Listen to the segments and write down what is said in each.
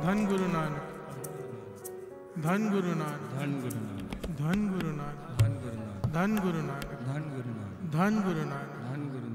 धन गुरु नानक, धन गुरु नानक, धन गुरु नानक, धन गुरु नानक, धन गुरु नानक, धन गुरु नानक, धन धन गुरु नानक, गुरु नानक। धन गुरु नानक।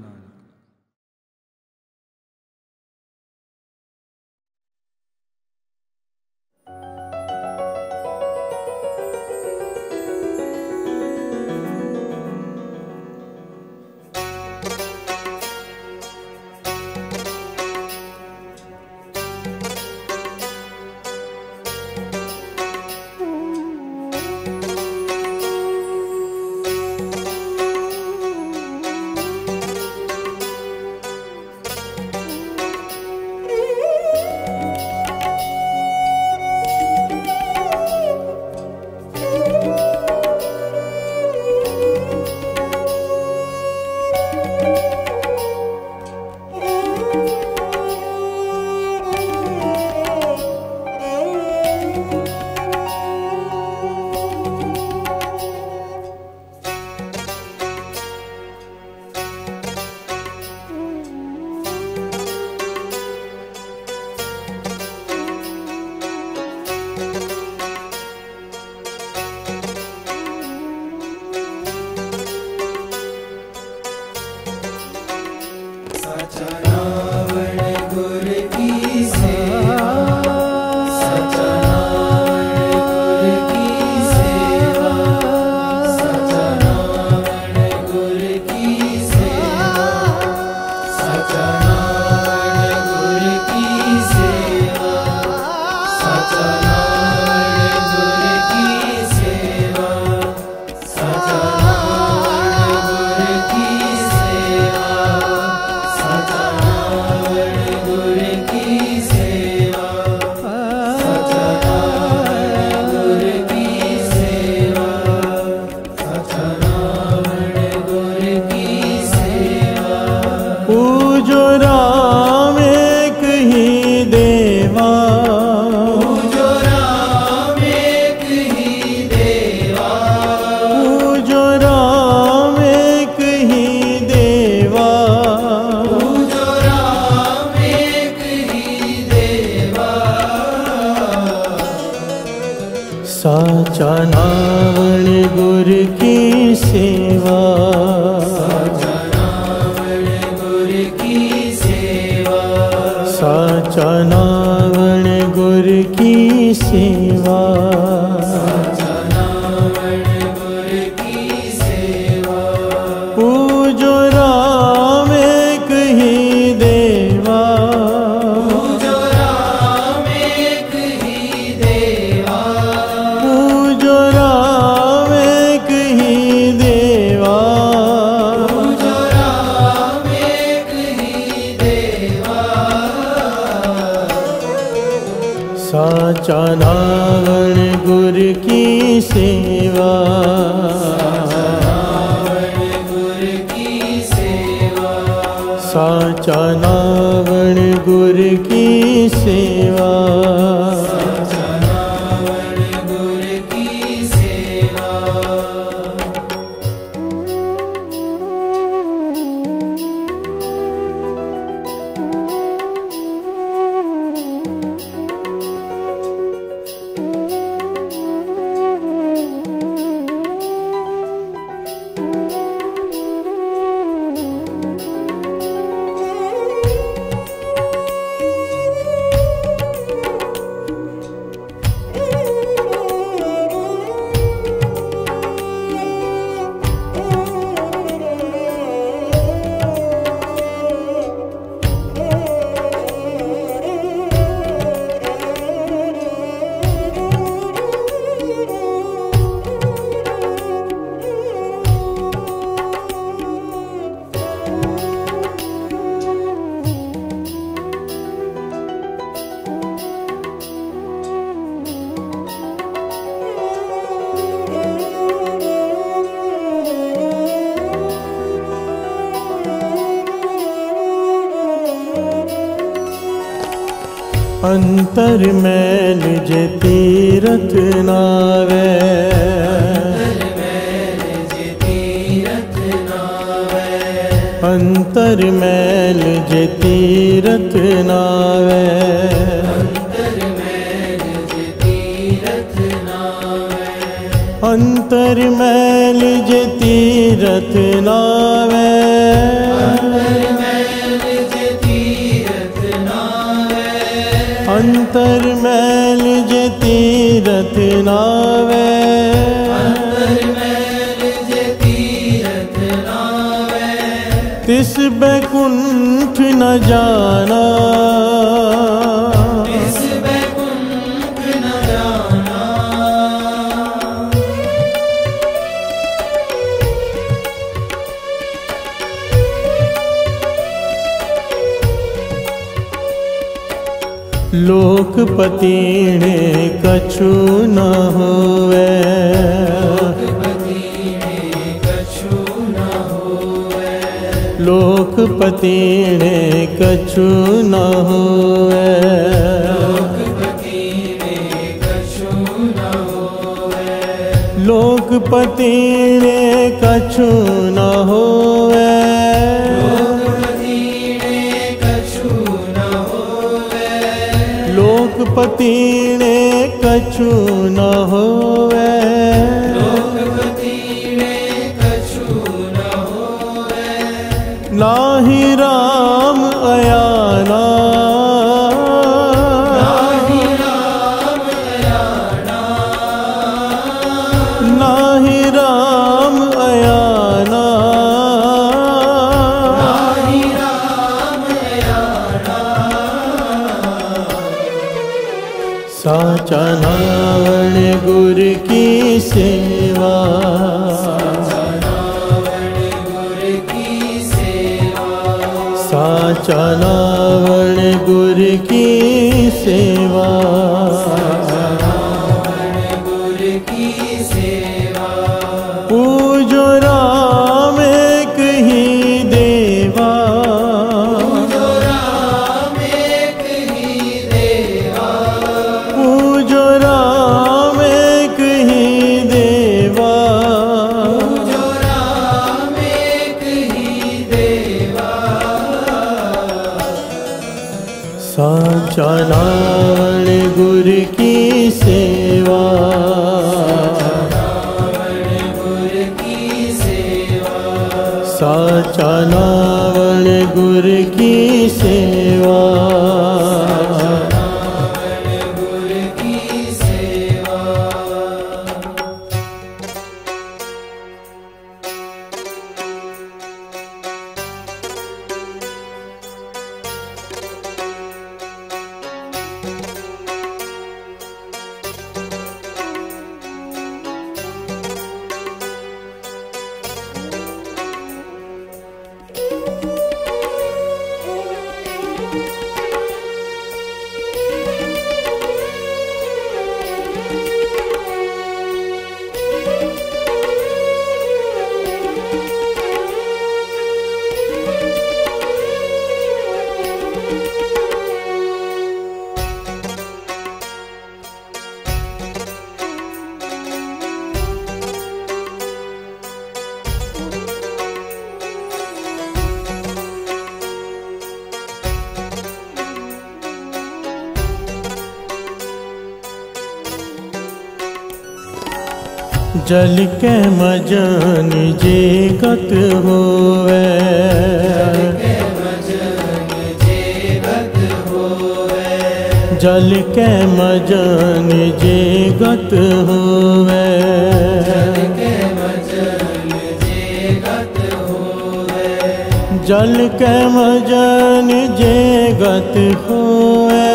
साचा नावण गुर की सेवा, साचा नावण गुर की सेवा, साचा नावण गुर की सेवा, साचा नावण गुर की सेवा। पूजो राम एक ही देवा, पूजो राम एक ही देवा, पूजो राम एक ही देवा, पूजो राम एक ही देवा। साचा नावण गुर की सेवा, साचा नावण गुर की सेवा, साचा नावण गुर की सेवा। अंतर मैल जे तीरथ नावे, अंतर मैल जे तीरथ नावे, अंतर मैल जे तीरथ नावे, अंतर मैल जे तीरथ नावे, तिस बैकुंठ न जाना, लोकपति ने कछु न होवे, लोकपति ने कछु न होवे, लोकपति ने कछु न होवे, लोकपति ने कछु न होवे, नाहि राम अयाना, नाहि राम अयाना, साचा नावण गुर की सेवा, साचा नावण गुर की सेवा, पूजो राम एक ही देवा, पूजो राम एक ही देवा, साचा नावण गुर की सेवा, साचा नावण गुर की सेवा, जल के मजन जे गत होवे, जल के मजन जे गत होवे, जल के मजन जे गत होवे,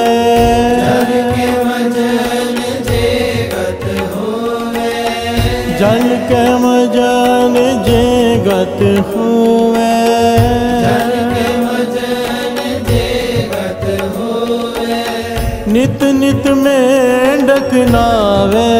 जल के मजन जे गत होवे, नित नित मेंढक नावे,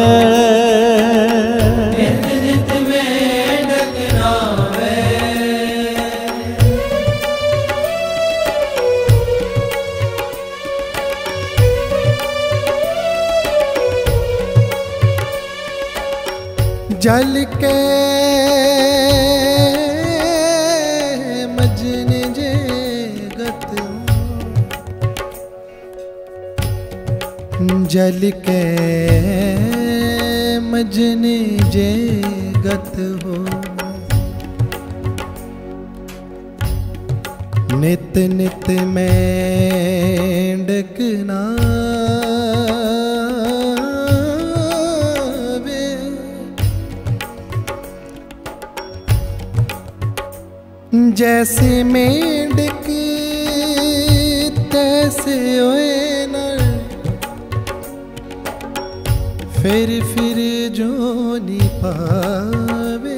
जल के मजन जे गत जल के मजन जे गत हो नित नित मेंढक नावे जैसे मेंढक तैसे होए नर फिर जो नी पावे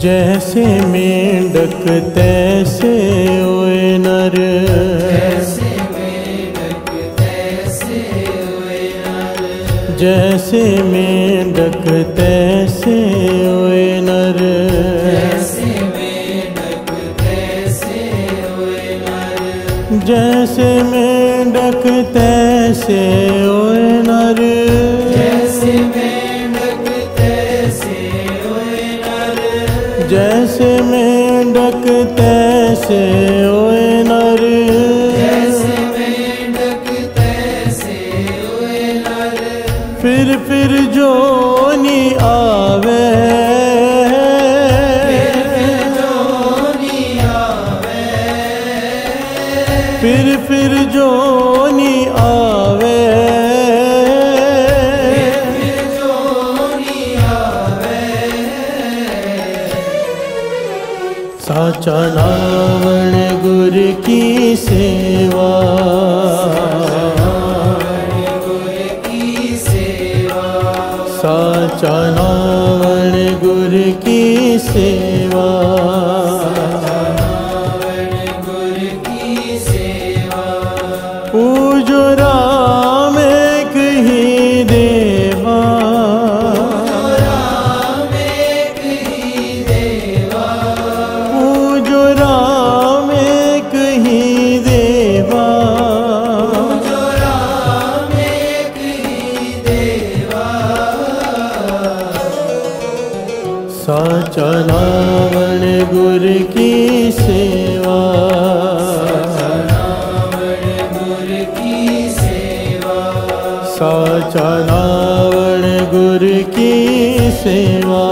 जैसे मेंढक तैसे ओए नर जैसे मेंढक तैसे ओए नर जैसे मेंढक तैसे ओए नर जैसे मेंढक तैसे ओए नर जैसे मेंढक तैसे ओए नर जैसे मेंढक तैसे ओए नर जैसे मेंढक तैसे ओए नर जैसे मेंढक तैसे ओए नर फिर जो नी आवे फिर जो नी आवे साचा नावण गुर की सेवा साचा नावण गुर की सेवा पूजो राम एक ही देवा पूजो राम एक ही देवा साचा नावण गुर की सेवा साचा नावण गुर की सेवा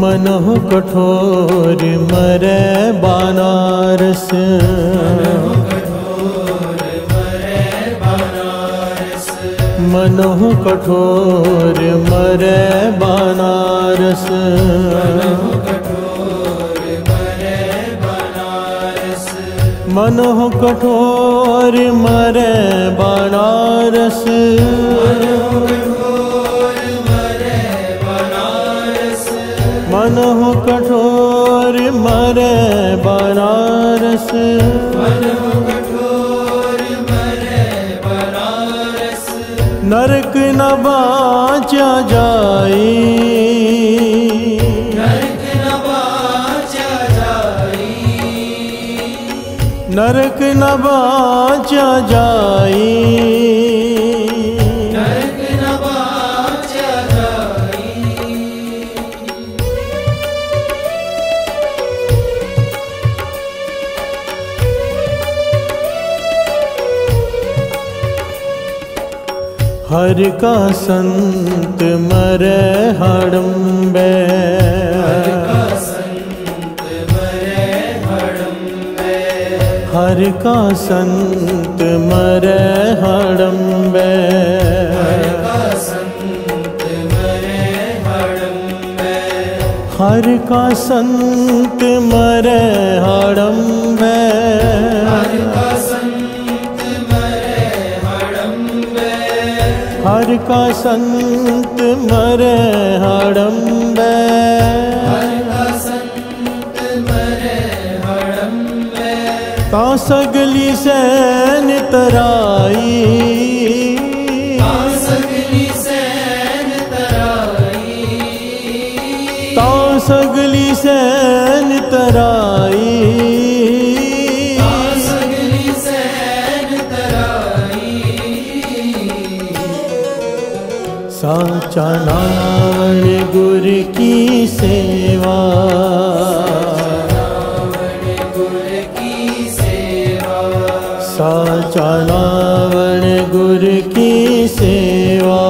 मनोह कठोर मरे बनारस मन मनोह कठोर मरे बनारस, मनोह कठोर मरे बनारस, मनोह कठोर मरे बनारस, नरक न बाचा जाई, नरक न बाचा जाई, हर का संत मरे हड़म्बे, हर का संत मरे हड़म्बे, हर का संत मरे हड़म्बे, हर का संत मरे हड़म्बे, ता सगली सैन तराई, ता सगली सैन तराई, साचा नावण गुर की सेवा, साचा नावण गुर की सेवा,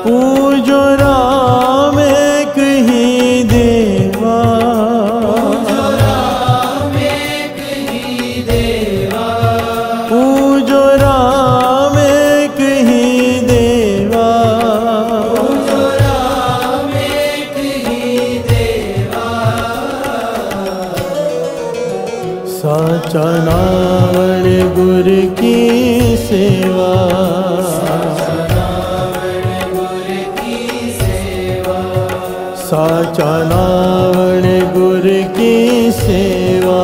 पूजो राम एक ही देवा, पूजो राम एक ही देवा, साचा नावण गुर की सेवा, साचा नावण गुर की सेवा,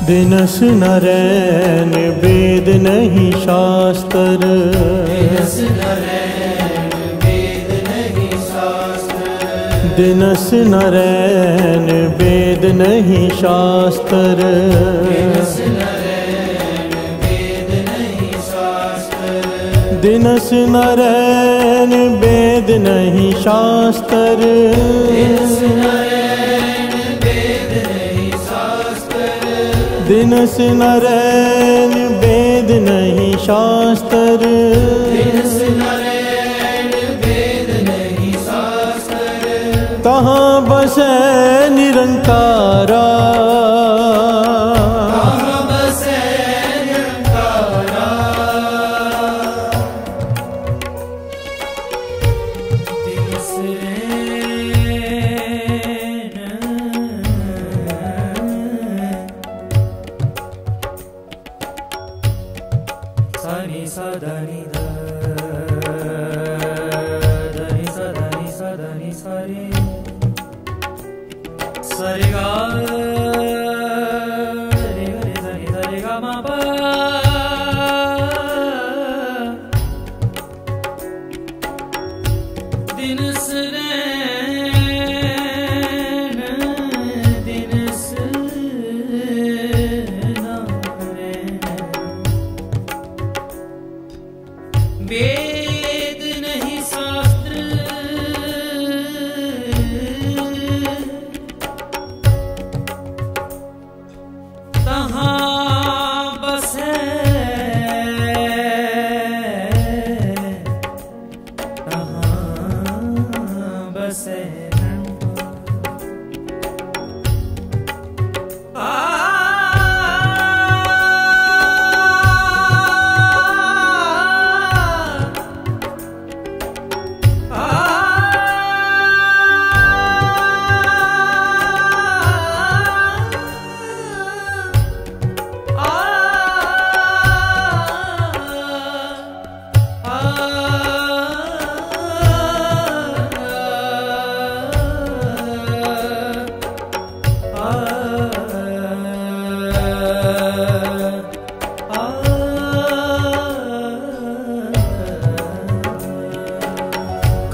दिनस नरैन वेद नहीं शास्त्र, दिनस नरैन वेद नहीं शास्त्र, दिनस नरैन वेद नहीं शास्त्र, दिनस नरैन वेद नहीं शास्त्र, तहाँ बसे निरंकारा,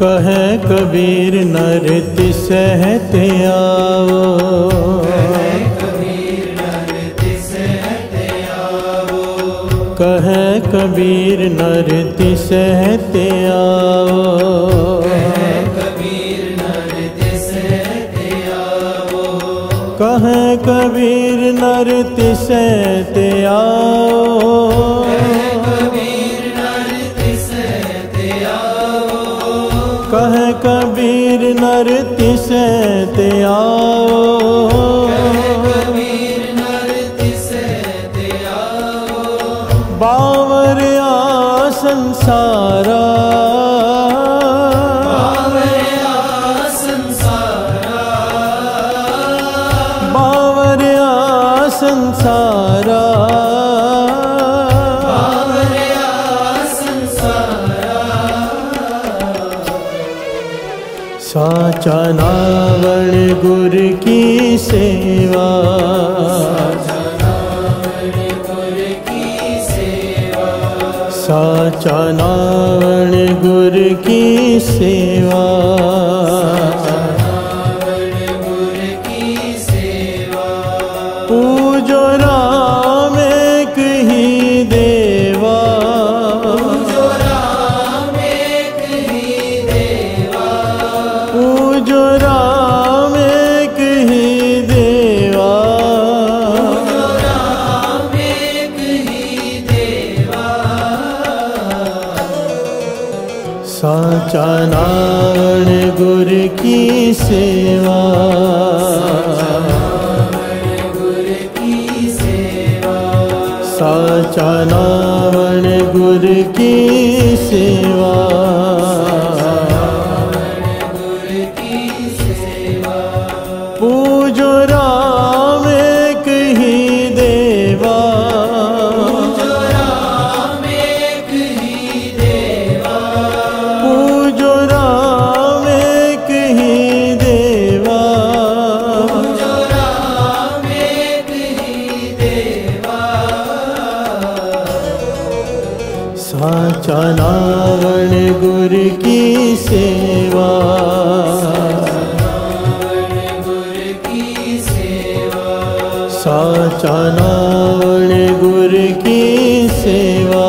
कहे कबीर नर तिसहते आओ, कहे कबीर नर तिसहते आओ, कहे कबीर नर तिसहते आओ, कहे कबीर नर तिसहते आओ, कहे कबीर नर तिसहते आओ, कहे कबीर नर तिसहते आओ, कहे कबीर नर तिसहते आओ, बावरिया संसारा, बावरिया संसारा, बावरिया संसारा, साचा नावण गुर की सेवा, साचा नावण गुर की सेवा, साचा नावण गुर की सेवा, साचा नावण गुर की सेवा, पूजो राम एक ही देवा, पूजो राम एक ही देवा, पूजो राम एक ही देवा, पूजो राम एक ही देवा, साचा नावण गुर की सेवा, साचा नावण गुर की सेवा, पूजो राम एक ही देवा, पूजो राम एक ही देवा, पूजो राम एक ही देवा, पूजो राम एक ही देवा, साचा नावण गुर की सेवा, साचा नावण गुर की सेवा,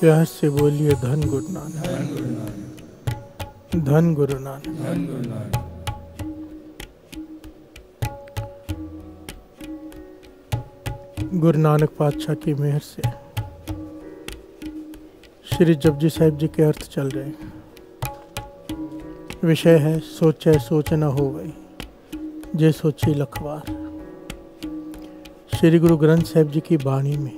प्यार से बोलिए धन गुरु नानक, धन गुरु नानक। गुरु नानक पातशाह की मेहर से श्री जपजी साहिब जी के अर्थ चल रहे हैं। विषय है सोचे सोच न हो गई, जे सोची लखवार। श्री गुरु ग्रंथ साहिब जी की बाणी में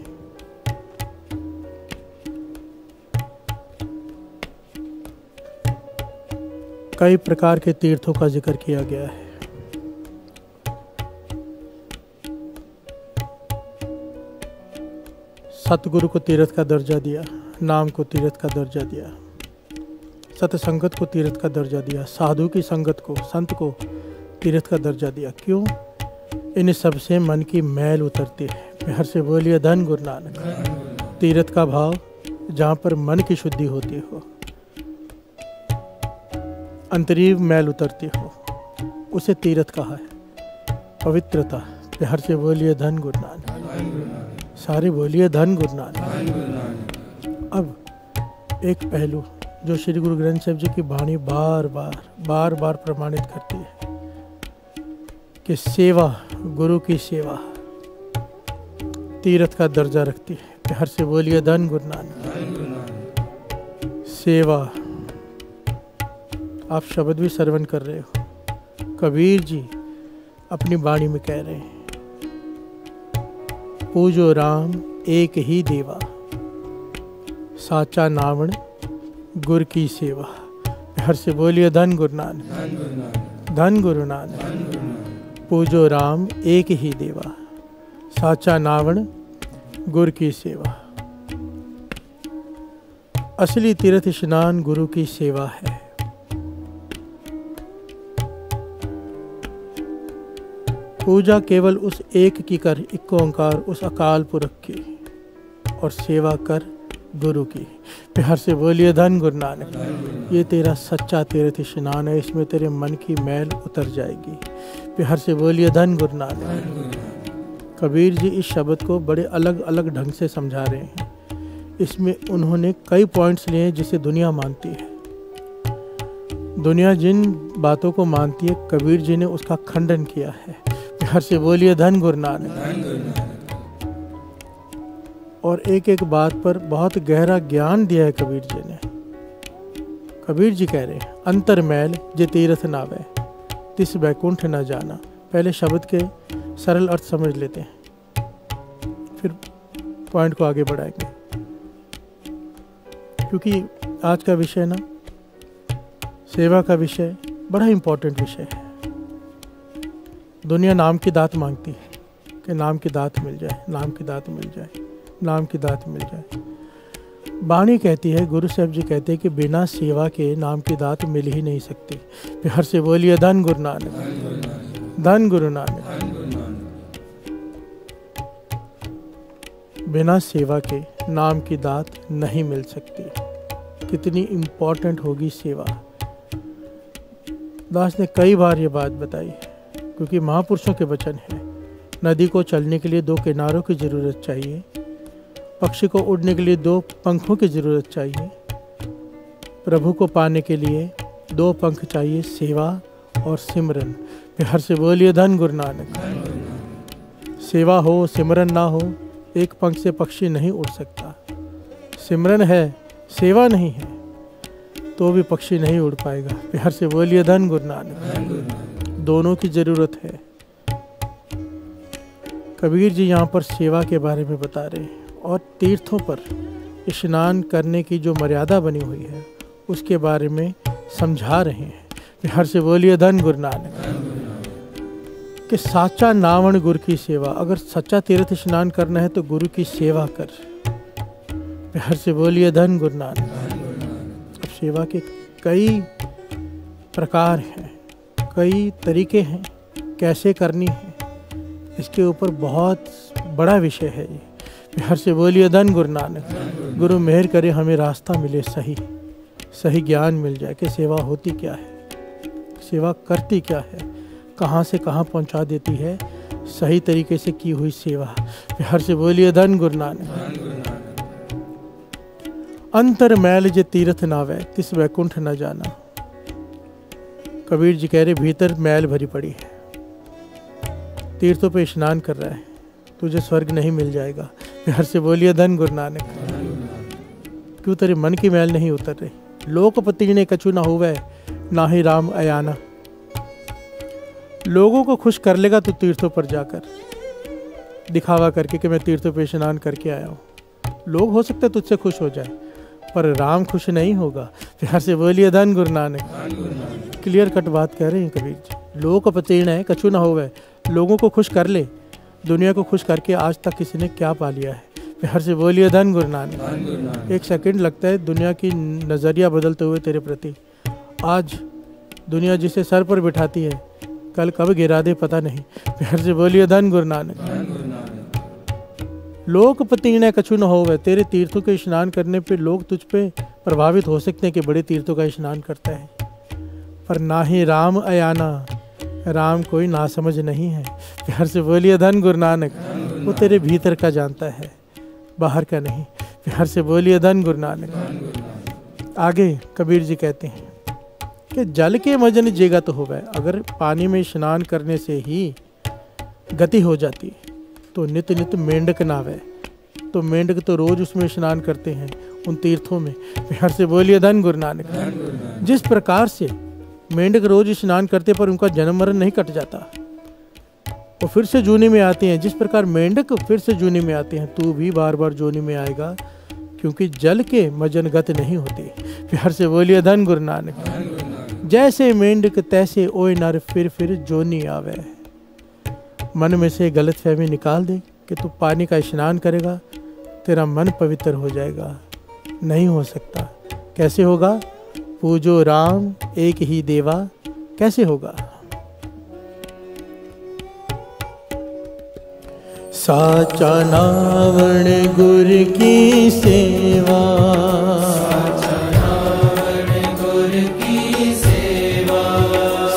कई प्रकार के तीर्थों का जिक्र किया गया है। सतगुरु को तीर्थ का दर्जा दिया, नाम को तीर्थ का दर्जा दिया, सत्संगत को तीर्थ का दर्जा दिया, साधु की संगत को, संत को तीर्थ का दर्जा दिया। क्यों? इन सबसे मन की मैल उतरती है। प्यार से बोलिए धन गुरु नानक। तीर्थ का भाव जहाँ पर मन की शुद्धि होती हो, अंतरीव मैल उतरती हो, उसे तीर्थ कहा है, पवित्रता। प्यार से बोलिए धन गुरु नानक। सारे बोलिए धन गुरु नानक। अब एक पहलू जो श्री गुरु ग्रंथ साहिब जी की वाणी बार बार प्रमाणित करती है कि सेवा, गुरु की सेवा तीर्थ का दर्जा रखती है। प्यार से बोलिए धन गुरु नानक। सेवा, आप शब्द भी श्रवण कर रहे हो। कबीर जी अपनी वाणी में कह रहे हैं, पूजो राम एक ही देवा, साचा नावण गुर की सेवा। हर से बोलिए धन गुरु नानक, धन गुरु नानक। पूजो राम एक ही देवा, साचा नावण गुर की सेवा। असली तीर्थ स्नान गुरु की सेवा है। पूजा केवल उस एक की कर, एक ओंकार, उस अकाल पुरख की, और सेवा कर गुरु की। प्यार से बोलिए धन गुरु नानक। ये तेरा सच्चा तीर्थ स्नान है, इसमें तेरे मन की मैल उतर जाएगी। प्यार से बोलिए धन गुरु नानक। कबीर जी इस शब्द को बड़े अलग अलग ढंग से समझा रहे हैं। इसमें उन्होंने कई पॉइंट्स लिए हैं जिसे दुनिया मानती है। दुनिया जिन बातों को मानती है, कबीर जी ने उसका खंडन किया है। प्यार से बोलिए धन गुरु नानक। और एक एक बात पर बहुत गहरा ज्ञान दिया है कबीर जी ने। कबीर जी कह रहे हैं, अंतर मैल जे तीर्थ नावे, तिस बैकुंठ न जाना। पहले शब्द के सरल अर्थ समझ लेते हैं, फिर पॉइंट को आगे बढ़ाएंगे। क्योंकि आज का विषय ना, सेवा का विषय बड़ा इम्पोर्टेंट विषय है। दुनिया नाम की दात मांगती है कि नाम की दात मिल जाए, नाम की दात मिल जाए, नाम की दात मिल जाए। वाणी कहती है, गुरु साहब जी कहते हैं कि बिना सेवा के नाम की दात मिल ही नहीं सकती। प्यार से बोलिए धन गुरु नानक, धन गुरु नानक। बिना सेवा के नाम की दात नहीं मिल सकती। कितनी इम्पोर्टेंट होगी सेवा। दास ने कई बार ये बात बताई है, क्योंकि महापुरुषों के वचन है, नदी को चलने के लिए दो किनारों की ज़रूरत चाहिए, पक्षी को उड़ने के लिए दो पंखों की ज़रूरत चाहिए, प्रभु को पाने के लिए दो पंख चाहिए, सेवा और सिमरन। प्यार से बोलिए धन गुरु नानक। सेवा हो, सिमरन ना हो, एक पंख से पक्षी नहीं उड़ सकता। सिमरन है, सेवा नहीं है, तो भी पक्षी नहीं उड़ पाएगा। प्यार से बोलिए धन गुरु नानक। दोनों की ज़रूरत है। कबीर जी यहाँ पर सेवा के बारे में बता रहे हैं, और तीर्थों पर स्नान करने की जो मर्यादा बनी हुई है उसके बारे में समझा रहे हैं। प्यार से बोलिए धन गुरु नानक। कि साचा नावण गुरु की सेवा, अगर सच्चा तीर्थ स्नान करना है तो गुरु की सेवा कर। प्यार से बोलिए धन गुरु नानक। अब सेवा के कई प्रकार हैं, कई तरीके हैं, कैसे करनी है, इसके ऊपर बहुत बड़ा विषय है ये। प्यार से बोलिए धन गुरु नानक। गुरु मेहर करे हमें रास्ता मिले, सही ज्ञान मिल जाए कि सेवा होती क्या है, सेवा करती क्या है, कहाँ से कहाँ पहुँचा देती है सही तरीके से की हुई सेवा। प्यार से बोलिए धन गुरु नानक। अंतर मैल जे तीर्थ नावे तिस वैकुंठ न जाना। कबीर जी कह रहे भीतर मैल भरी पड़ी है, तीर्थों पे स्नान कर रहा है, तुझे स्वर्ग नहीं मिल जाएगा। प्यार से बोलिए धन गुरु नानक। क्यों तेरे मन की मैल नहीं उतर रही? लोकपति ने कछु ना होवे ना ही राम अयाना। लोगों को खुश कर लेगा तो तीर्थों पर जाकर दिखावा करके कि मैं तीर्थों पे स्नान करके आया हूँ। लोग हो सकता है तुझसे खुश हो जाए, पर राम खुश नहीं होगा। प्यार से बोलिए धन गुरु नानक। क्लियर कट बात कह रहे हैं कबीर जी। लोकपति ने कछु ना होवे, लोगों को खुश कर ले, दुनिया को खुश करके आज तक किसी ने क्या पा लिया है? प्यार से बोलिए धन गुरु नानक। एक सेकंड लगता है दुनिया की नज़रिया बदलते हुए तेरे प्रति। आज दुनिया जिसे सर पर बिठाती है, कल कब गिरा दे पता नहीं। प्यार से बोलिए धन गुरु नानक। लोकपति ने कछु न होवे, तेरे तीर्थों के स्नान करने पे लोग तुझ पे प्रभावित हो सकते हैं कि बड़े तीर्थों का स्नान करता है, पर ना ही राम अयाना। राम कोई नासमझ नहीं है। प्यार से बोलिए धन गुरु नानक। वो तेरे भीतर का जानता है, बाहर का नहीं। प्यार से बोलिए धन गुरु नानक। आगे कबीर जी कहते हैं कि जल के मजन जेगा तो होवे। अगर पानी में स्नान करने से ही गति हो जाती तो नित नित मेंढक नावे। तो मेंढक तो रोज उसमें स्नान करते हैं उन तीर्थों में। प्यार से बोलिए धन गुरु नानक। जिस प्रकार से मेंढक रोज स्नान करते पर उनका जन्म मरण नहीं कट जाता, वो फिर से जूनी में आते हैं, जिस प्रकार मेंढक फिर से जूनी में आते हैं, तू भी बार बार जूनी में आएगा, क्योंकि जल के मजन गत नहीं होते। प्यार से बोलिए धन गुरु नानक। जैसे मेंढक तैसे ओए नर फिर जोनी आवे। मन में से गलत फहमी निकाल दे कि तू पानी का स्नान करेगा तेरा मन पवित्र हो जाएगा। नहीं हो सकता। कैसे होगा? पूजो राम एक ही देवा। कैसे होगा? साचा नावण गुर की सेवा। साचा नावण गुर की सेवा।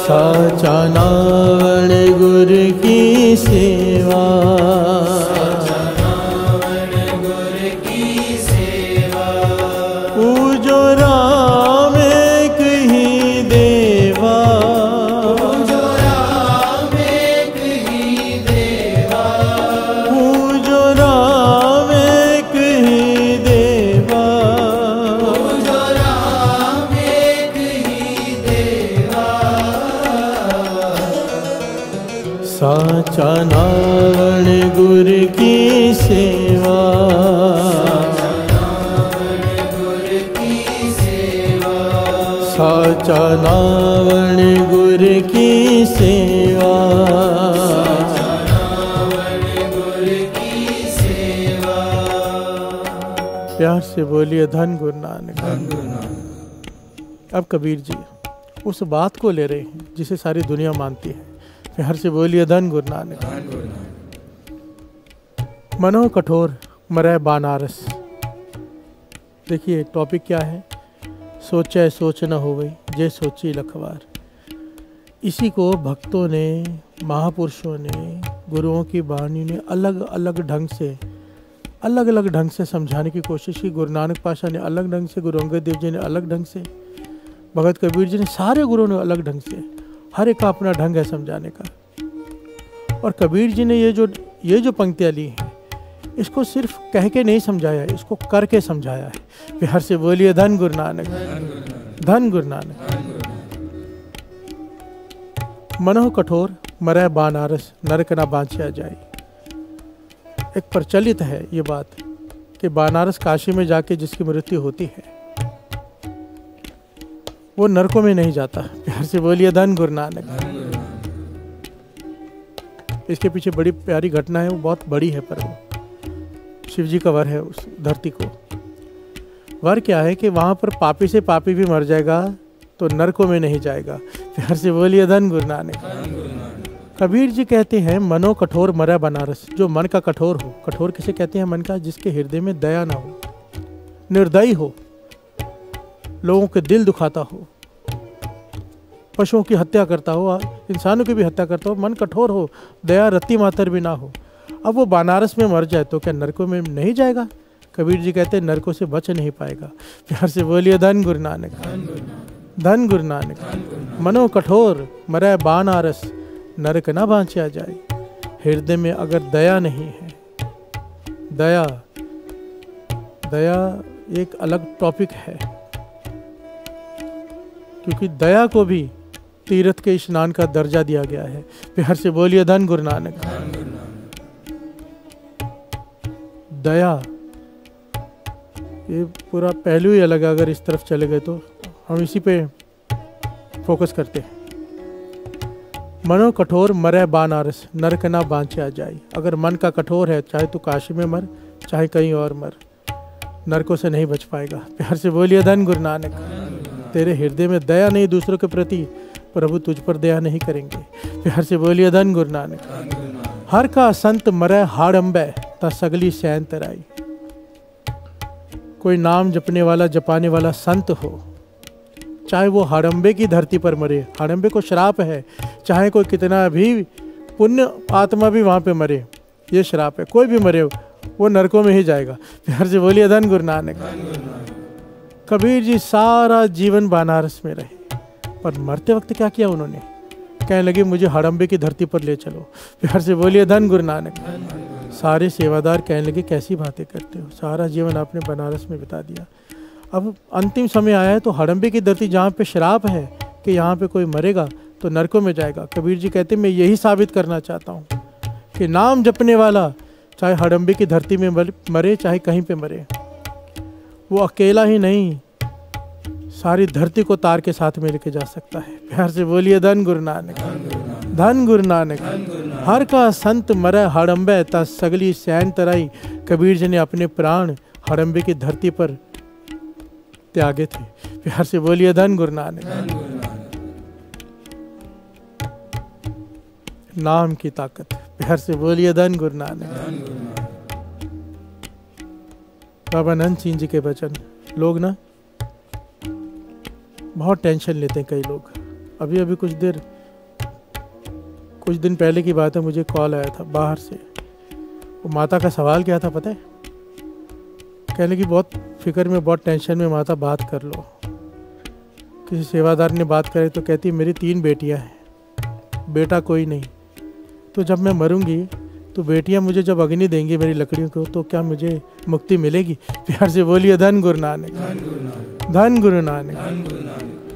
साचा नावण गुर की सेवा। साचा नावण गुर की सेवा। पूजो राम एक ही देवा। पूजो राम एक ही देवा। पूजो राम एक ही देवा। पूजो राम एक ही देवा। साचा नावण गुर की सेवा। साचा नावण गुर की सेवा। प्यार से बोलिए धन गुरु नानक। अब कबीर जी उस बात को ले रहे हैं जिसे सारी दुनिया मानती है। प्यार से बोलिए धन गुरु नानक। मनो कठोर मरै बानारस। देखिए टॉपिक क्या है? सोचे सोच न हो गई जे सोची लखवार। इसी को भक्तों ने, महापुरुषों ने, गुरुओं की वाणी ने अलग अलग ढंग से समझाने की कोशिश की। गुरु नानक पातशाह ने अलग ढंग से, गुरु अंगद देव जी ने अलग ढंग से, भगत कबीर जी ने, सारे गुरुओं ने अलग ढंग से। हर एक का अपना ढंग है समझाने का। और कबीर जी ने ये जो पंक्तियाँ ली हैं, इसको सिर्फ कह के नहीं समझाया है, इसको करके समझाया है। प्यार से बोलिए धन गुरु नानक। धन गुरु नानक। मनो कठोर मरै बानारस, नरक ना बांचा जाए। एक प्रचलित है ये बात कि बनारस काशी में जाके जिसकी मृत्यु होती है वो नरकों में नहीं जाता। प्यार से बोलिए धन गुरु नानक। इसके पीछे बड़ी प्यारी घटना है, वो बहुत बड़ी है, पर वो शिव जी का वर है उस धरती को। वर क्या है कि वहाँ पर पापी से पापी भी मर जाएगा तो नरकों में नहीं जाएगा। प्यार से बोलिए धन गुरु नानक। कबीर जी कहते हैं मनो कठोर मरै बनारस। जो मन का कठोर हो। कठोर किसे कहते हैं? मन का जिसके हृदय में दया ना हो, निर्दयी हो, लोगों के दिल दुखाता हो, पशुओं की हत्या करता हो, इंसानों की भी हत्या करता हो, मन कठोर हो, दया रत्ती मातर भी ना हो। अब वो बनारस में मर जाए तो क्या नरकों में नहीं जाएगा? कबीर जी कहते नरकों से बच नहीं पाएगा। प्यार से बोलिए धन गुरु नानक, धन गुरु नानक। मनो कठोर मरै बान आरस, नरक ना बाँचा जाए। हृदय में अगर दया नहीं है, दया दया एक अलग टॉपिक है, क्योंकि दया को भी तीर्थ के स्नान का दर्जा दिया गया है। प्यार से बोलिए धन गुरु नानक। दया ये पूरा पहलू ही अलग है, अगर इस तरफ चले गए तो हम इसी पे फोकस करते हैं। मनो कठोर मरै बानारस, नरक ना बाँचा जाए। अगर मन का कठोर है, चाहे तू काशी में मर चाहे कहीं और मर, नरकों से नहीं बच पाएगा। प्यार से बोलिए धन गुरु नानक। तेरे हृदय में दया नहीं दूसरों के प्रति, प्रभु तुझ पर दया नहीं करेंगे। प्यार से बोलिए धन गुरु नानक। हर का संत मरै हाड़ंबे, ता सगली सैन तराई। कोई नाम जपने वाला जपाने वाला संत हो, चाहे वो हाड़ंबे की धरती पर मरे, हाड़ंबे को श्राप है, चाहे कोई कितना भी पुण्य आत्मा भी वहाँ पे मरे, ये श्राप है, कोई भी मरे वो नरकों में ही जाएगा। प्यार से बोलिए धन गुरु नानक। कबीर जी सारा जीवन बनारस में रहे, पर मरते वक्त क्या किया उन्होंने? कहने लगे मुझे हाड़ंबे की धरती पर ले चलो। प्यार से बोलिए धन गुरु नानक। सारे सेवादार कहने लगे कैसी बातें करते हो, सारा जीवन आपने बनारस में बिता दिया, अब अंतिम समय आया है तो हाड़ंबे की धरती जहाँ पे श्राप है कि यहाँ पे कोई मरेगा तो नरकों में जाएगा। कबीर जी कहते मैं यही साबित करना चाहता हूँ कि नाम जपने वाला चाहे हाड़ंबे की धरती में मरे चाहे कहीं पे मरे, वो अकेला ही नहीं सारी धरती को तार के साथ में लेके जा सकता है। प्यार से बोलिए धन गुरु नानक, धन गुरु नानक। हर का संत मरै हाड़ंबे, ता सगली सैन तराई। कबीर जी ने अपने प्राण हाड़ंबे की धरती पर त्यागे थे। प्यार से बोलिए धन गुरु नानक। नाम की ताकत, प्यार से बोलिए धन गुरु नानक। बाबा नंद सिंह जी के वचन। लोग ना बहुत टेंशन लेते हैं कई लोग। अभी अभी कुछ दिन पहले की बात है, मुझे कॉल आया था बाहर से। वो माता का सवाल क्या था पता है? कहने की बहुत फिक्र में, बहुत टेंशन में, माता बात कर लो। किसी सेवादार ने बात करे तो कहती मेरी 3 बेटियां हैं, बेटा कोई नहीं। तो जब मैं मरूंगी तो बेटियां मुझे जब अग्नि देंगी मेरी लकड़ियों को, तो क्या मुझे मुक्ति मिलेगी? प्यार से बोलिए धन गुरु नानक, धन गुरु नानक।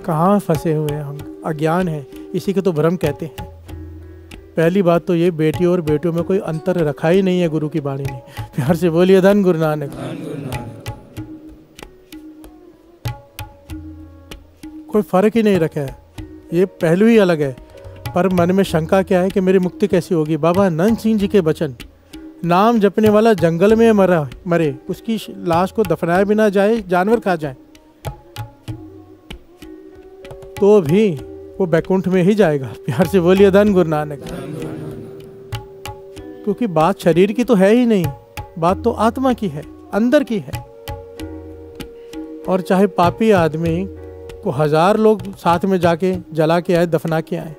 कहाँ फंसे हुए हैं हम, अज्ञान है, इसी को तो भ्रम कहते हैं। पहली बात तो ये, बेटियों और बेटियों में कोई अंतर रखा ही नहीं है गुरु की वाणी ने। प्यार से बोलिए धन गुरु नानक। कोई फर्क ही नहीं रखा है, ये पहलू ही अलग है। पर मन में शंका क्या है कि मेरी मुक्ति कैसी होगी? बाबा नंद सिंह जी के वचन, नाम जपने वाला जंगल में मरे, उसकी लाश को दफनाया भी ना जाए, जानवर खा जाए, तो भी वो बैकुंठ में ही जाएगा। प्यार से बोलिए धन गुरु नानक। क्योंकि बात शरीर की तो है ही नहीं, बात तो आत्मा की है, अंदर की है। और चाहे पापी आदमी को 1000 लोग साथ में जाके जला के आए, दफना के आए,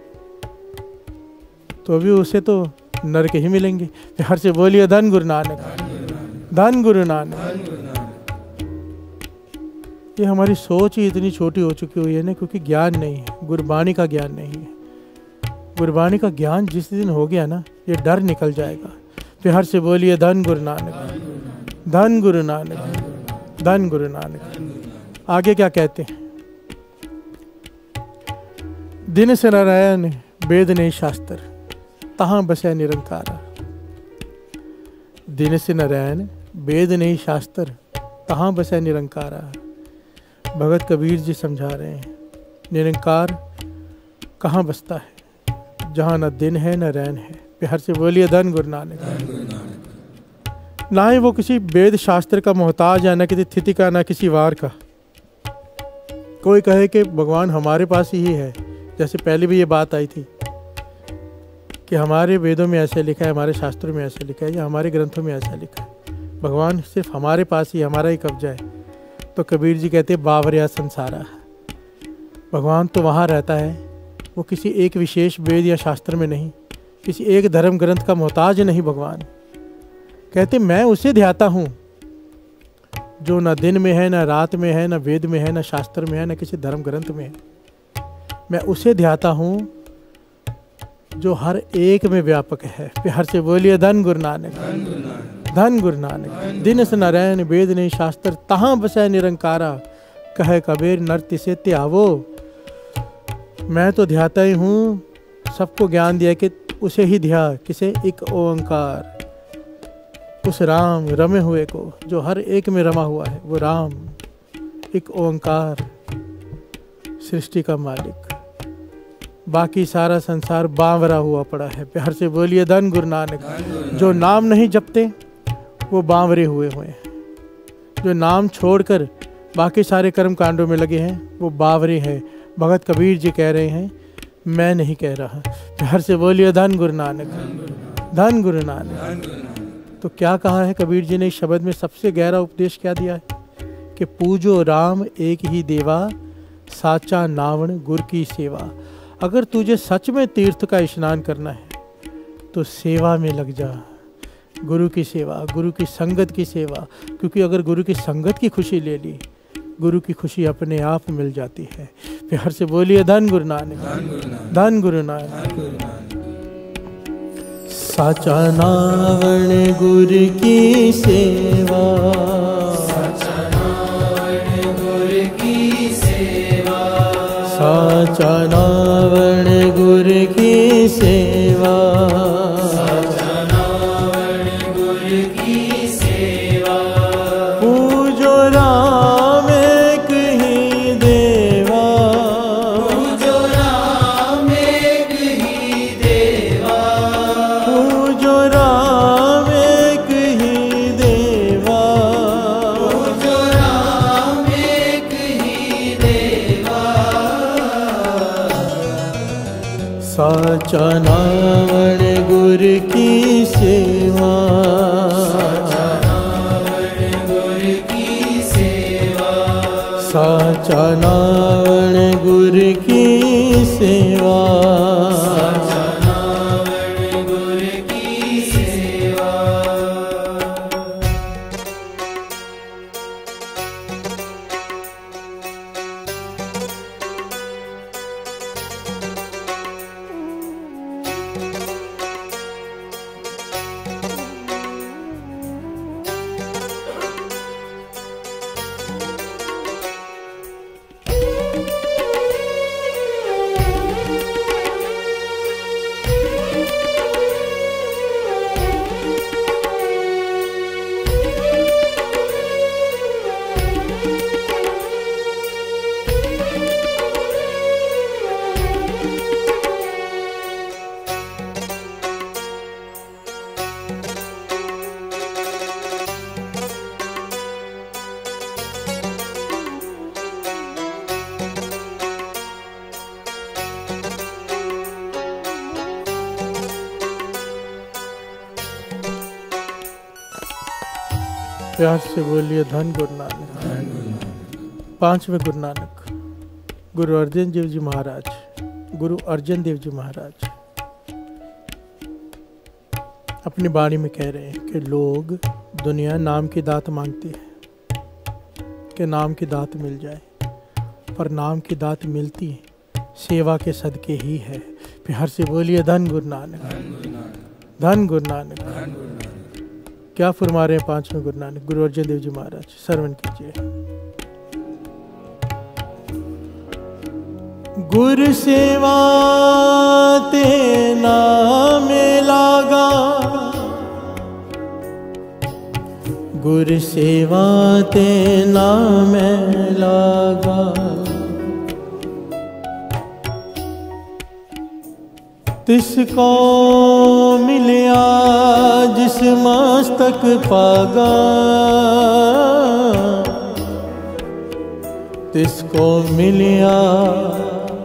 तो भी उसे तो नरक ही मिलेंगे। प्यार से बोलिए धन गुरु नानक, धन गुरु नानक। ये हमारी सोच ही इतनी छोटी हो चुकी हुई है ना, क्योंकि ज्ञान नहीं है, गुरबाणी का ज्ञान नहीं है। गुरबाणी का ज्ञान जिस दिन हो गया ना, ये डर निकल जाएगा। प्यार से बोलिए धन गुरु नानक, धन गुरु नानक, धन गुरु नानक। आगे क्या कहते हैं? दिन से नारायण वेद नहीं शास्त्र, तहाँ बसे निरंकारा। दिन से नारायण वेद नहीं शास्त्र, तहाँ बसे निरंकारा। भगत कबीर जी समझा रहे हैं, निरंकार कहाँ बसता है? जहाँ न दिन है न रैन है। प्यार से बोलिए धन गुरु नानक। ना ही वो किसी वेद शास्त्र का मोहताज है, न किसी तिथि का, न किसी वार का। कोई कहे कि भगवान हमारे पास ही है, जैसे पहले भी ये बात आई थी कि हमारे वेदों में ऐसे लिखा है, हमारे शास्त्रों में ऐसे लिखा है, या हमारे ग्रंथों में ऐसा लिखा है, भगवान सिर्फ हमारे पास ही, हमारा ही कब्जा है। तो कबीर जी कहते बावरिया संसारा, भगवान तो वहाँ रहता है, वो किसी एक विशेष वेद या शास्त्र में नहीं, किसी एक धर्म ग्रंथ का मोहताज नहीं। भगवान कहते मैं उसे ध्याता हूँ जो न दिन में है, न रात में है, न वेद में है, न शास्त्र में है, न किसी धर्म ग्रंथ में है। मैं उसे ध्याता हूँ जो हर एक में व्यापक है। प्यार से बोलिए धन गुरु नानक, धन गुरु नानक। दिन से नारायण वेद नहीं शास्त्र, तहाँ बसै निरंकारा, कहे कबीर नर तिसे त्यावो। मैं तो ध्याता ही हूँ, सबको ज्ञान दिया कि उसे ही ध्या, किसे? एक ओंकार, उस राम रमे हुए को जो हर एक में रमा हुआ है, वो राम एक ओंकार, सृष्टि का मालिक। बाकी सारा संसार बावरा हुआ पड़ा है। प्यार से बोलिए धन गुरु नानक। जो नाम नहीं जपते वो बावरे हुए हैं, जो नाम छोड़कर बाकी सारे कर्म कांडों में लगे हैं वो बावरे हैं। भगत कबीर जी कह रहे हैं, मैं नहीं कह रहा। प्यार से बोलिए धन गुरु नानक, धन गुरु नानक। तो क्या कहा है कबीर जी ने इस शब्द में? सबसे गहरा उपदेश क्या दिया है कि पूजो राम एक ही देवा, साचा नावण गुरु की सेवा। अगर तुझे सच में तीर्थ का स्नान करना है तो सेवा में लग जा, गुरु की सेवा, गुरु की संगत की सेवा। क्योंकि अगर गुरु की संगत की खुशी ले ली, गुरु की खुशी अपने आप मिल जाती है। प्यार से बोलिए धन गुरु नानक, धन गुरु नानक। साचा नावण गुरु की सेवा, साचा नावण गुरु की सेवा, साचा नावण गुरु की सेवा, साचा नावण गुरु की सेवा। पूजो राम एक ही देवा, पूजो राम एक ही देवा, पूजो राम एक ही देवा, पूजो राम एक ही देवा। साचा नावण गुरु की सेवा, साचा नावण गुरु की सेवा, साचा नावण गुरु की सेवा। साचा नावण गुरु की सेवा। प्यार से बोलिए धन गुरु नानक। पांचवें गुरु नानक, गुरु अर्जन देव जी महाराज, गुरु अर्जन देव जी महाराज अपनी वाणी में कह रहे हैं कि लोग, दुनिया नाम की दात मांगती है कि नाम की दात मिल जाए, पर नाम की दात मिलती सेवा के सदके ही है। प्यार से बोलिए धन गुरु नानक, धन गुरु नानक। क्या फरमा रहे हैं पांचवें गुरु नानक, गुरु अर्जन देव जी महाराज? श्रवण कीजिए। गुरु सेवा ते नाम लागा, गुरु सेवा ते नाम लागा, तिसको मिलिया जिस मस्तक पागा, तिसको मिलिया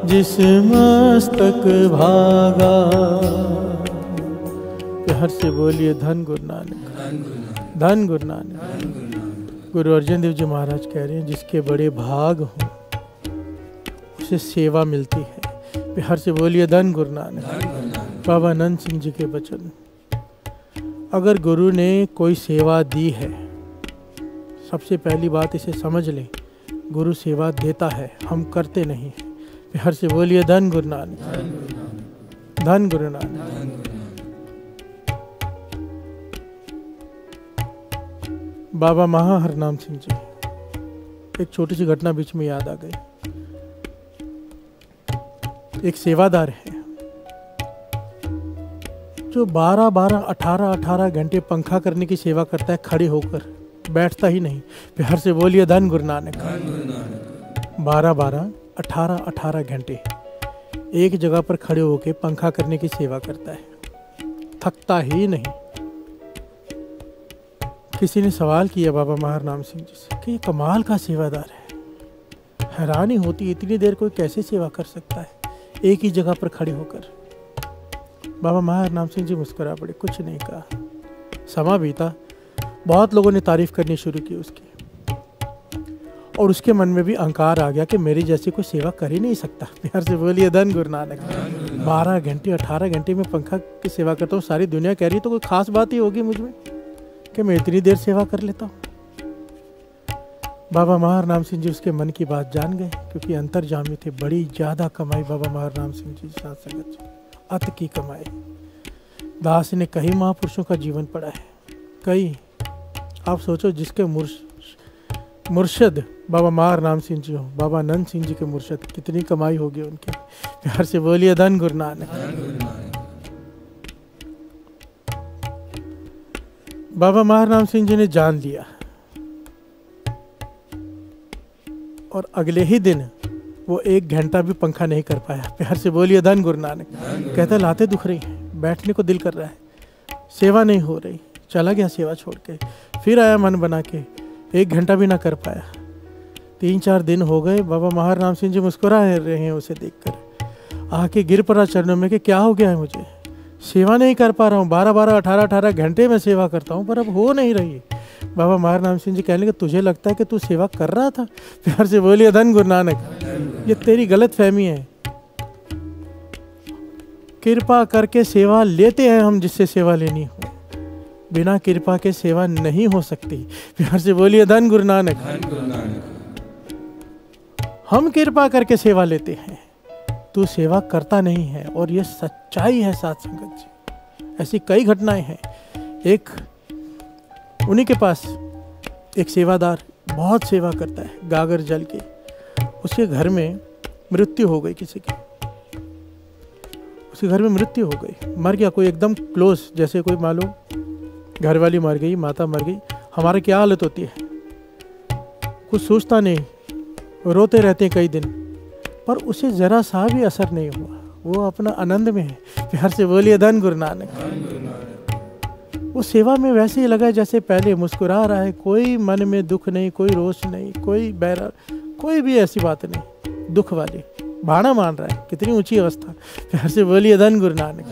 जिस मस्तक भागा। प्यार से बोलिए धन गुरु नानक, धन गुरु नानक। गुरु अर्जन देव जी महाराज कह रहे हैं, जिसके बड़े भाग हों उसे सेवा मिलती है। प्यार से बोलिए धन गुरु नानक। बाबा आनंद सिंह जी के वचन। अगर गुरु ने कोई सेवा दी है, सबसे पहली बात इसे समझ लें, गुरु सेवा देता है, हम करते नहीं हैं। प्यार से बोलिए धन गुरु नानक, धन गुरु नानक। बाबा महा हरनाम सिंह जी, एक छोटी सी घटना बीच में याद आ गई। एक सेवादार है जो 12-12, 18-18 घंटे पंखा करने की सेवा करता है, खड़े होकर, बैठता ही नहीं। प्यार से बोलिए धन गुरु नानक। 12-12, 18-18 घंटे एक जगह पर खड़े होकर पंखा करने की सेवा करता है, थकता ही नहीं। किसी ने सवाल किया बाबा महारनाम सिंह जी से कि ये कमाल का सेवादार है, हैरानी होती इतनी देर कोई कैसे सेवा कर सकता है एक ही जगह पर खड़े होकर। बाबा महारनाम सिंह जी मुस्कुरा पड़े, कुछ नहीं कहा। समा बीता, बहुत लोगों ने तारीफ करनी शुरू की उसकी, और उसके मन में भी अहंकार आ गया कि मेरी जैसी कोई सेवा कर ही नहीं सकता। प्यार से बोलिए धन गुरु नानक। 12 घंटे 18 घंटे में पंखा की सेवा करता हूँ, सारी दुनिया कह रही है तो कोई खास बात ही होगी मुझ में कि मैं इतनी देर सेवा कर लेता हूँ। बाबा महारनाम सिंह जी उसके मन की बात जान गए, क्योंकि अंतर्जामी थे। बड़ी ज़्यादा कमाई बाबा महारनाम सिंह जी साथ संगत जी, अत की कमाई। दास ने कई महापुरुषों का जीवन पढ़ा है, कई। आप सोचो जिसके मुर्शद बाबा महारनाम सिंह जी हो, बाबा नंद सिंह जी के मुर्शद, कितनी कमाई होगी उनकी। प्यार से बोलिए धन गुरु नानक। बाबा महारनाम सिंह जी ने जान लिया, और अगले ही दिन वो 1 घंटा भी पंखा नहीं कर पाया। प्यार से बोलिए धन गुरु नानक। कहता लाते दुख रही हैं, बैठने को दिल कर रहा है, सेवा नहीं हो रही। चला गया सेवा छोड़ के, फिर आया मन बना के, 1 घंटा भी ना कर पाया। 3-4 दिन हो गए, बाबा महारनाम सिंह जी मुस्कुरा रहे हैं उसे देखकर। आके गिर पड़ा चरणों में कि क्या हो गया है मुझे, सेवा नहीं कर पा रहा हूँ। 12-12, 18-18 घंटे में सेवा करता हूँ, पर अब हो नहीं रही। बाबा महारनाम सिंह जी कहने लगे तुझे लगता है कि तू सेवा कर रहा था? प्यार से बोलिए धन गुरु नानक। ये तेरी गलत फहमी है। कृपा करके सेवा लेते हैं हम जिससे सेवा लेनी हो, बिना कृपा के सेवा नहीं हो सकती। प्यार से बोलिए धन गुरु नानक। हम कृपा करके सेवा लेते हैं, तू सेवा करता नहीं है, और ये सच्चाई है साथ संगत जी। ऐसी कई घटनाएं हैं। एक उन्हीं के पास एक सेवादार बहुत सेवा करता है, गागर जल के। उसके घर में मृत्यु हो गई, किसी की उसके घर में मृत्यु हो गई, मर गया कोई एकदम क्लोज, जैसे कोई मान लो घरवाली मर गई, माता मर गई, हमारी क्या हालत होती है, कुछ सोचता नहीं, रोते रहते हैं कई दिन, पर उसे जरा सा भी असर नहीं हुआ, वो अपना आनंद में है। प्यार से बोलिए धन गुरु नानक। वो सेवा में वैसे ही लगा जैसे पहले, मुस्कुरा रहा है, कोई मन में दुख नहीं, कोई रोष नहीं, कोई बैरा, कोई भी ऐसी बात नहीं दुख वाली, भाना मान रहा है। कितनी ऊंची अवस्था। प्यार से बोलिए धन गुरु नानक।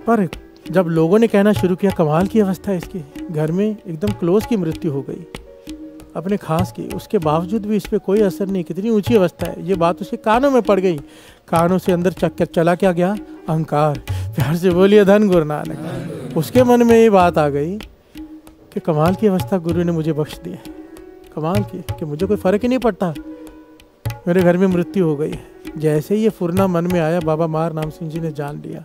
पर जब लोगों ने कहना शुरू किया कमाल की अवस्था है इसकी, घर में एकदम क्लोज की मृत्यु हो गई अपने खास की, उसके बावजूद भी इस पर कोई असर नहीं, कितनी ऊंची अवस्था है, ये बात उसके कानों में पड़ गई। कानों से अंदर चक्कर चला क्या गया, अहंकार। प्यार से बोलिए धन गुरु नानक। उसके मन में ये बात आ गई कि कमाल की अवस्था गुरु ने मुझे बख्श दी है, कमाल की, कि मुझे कोई फर्क ही नहीं पड़ता, मेरे घर में मृत्यु हो गई है। जैसे ही ये फुरना मन में आया, बाबा महारनाम सिंह जी ने जान लिया,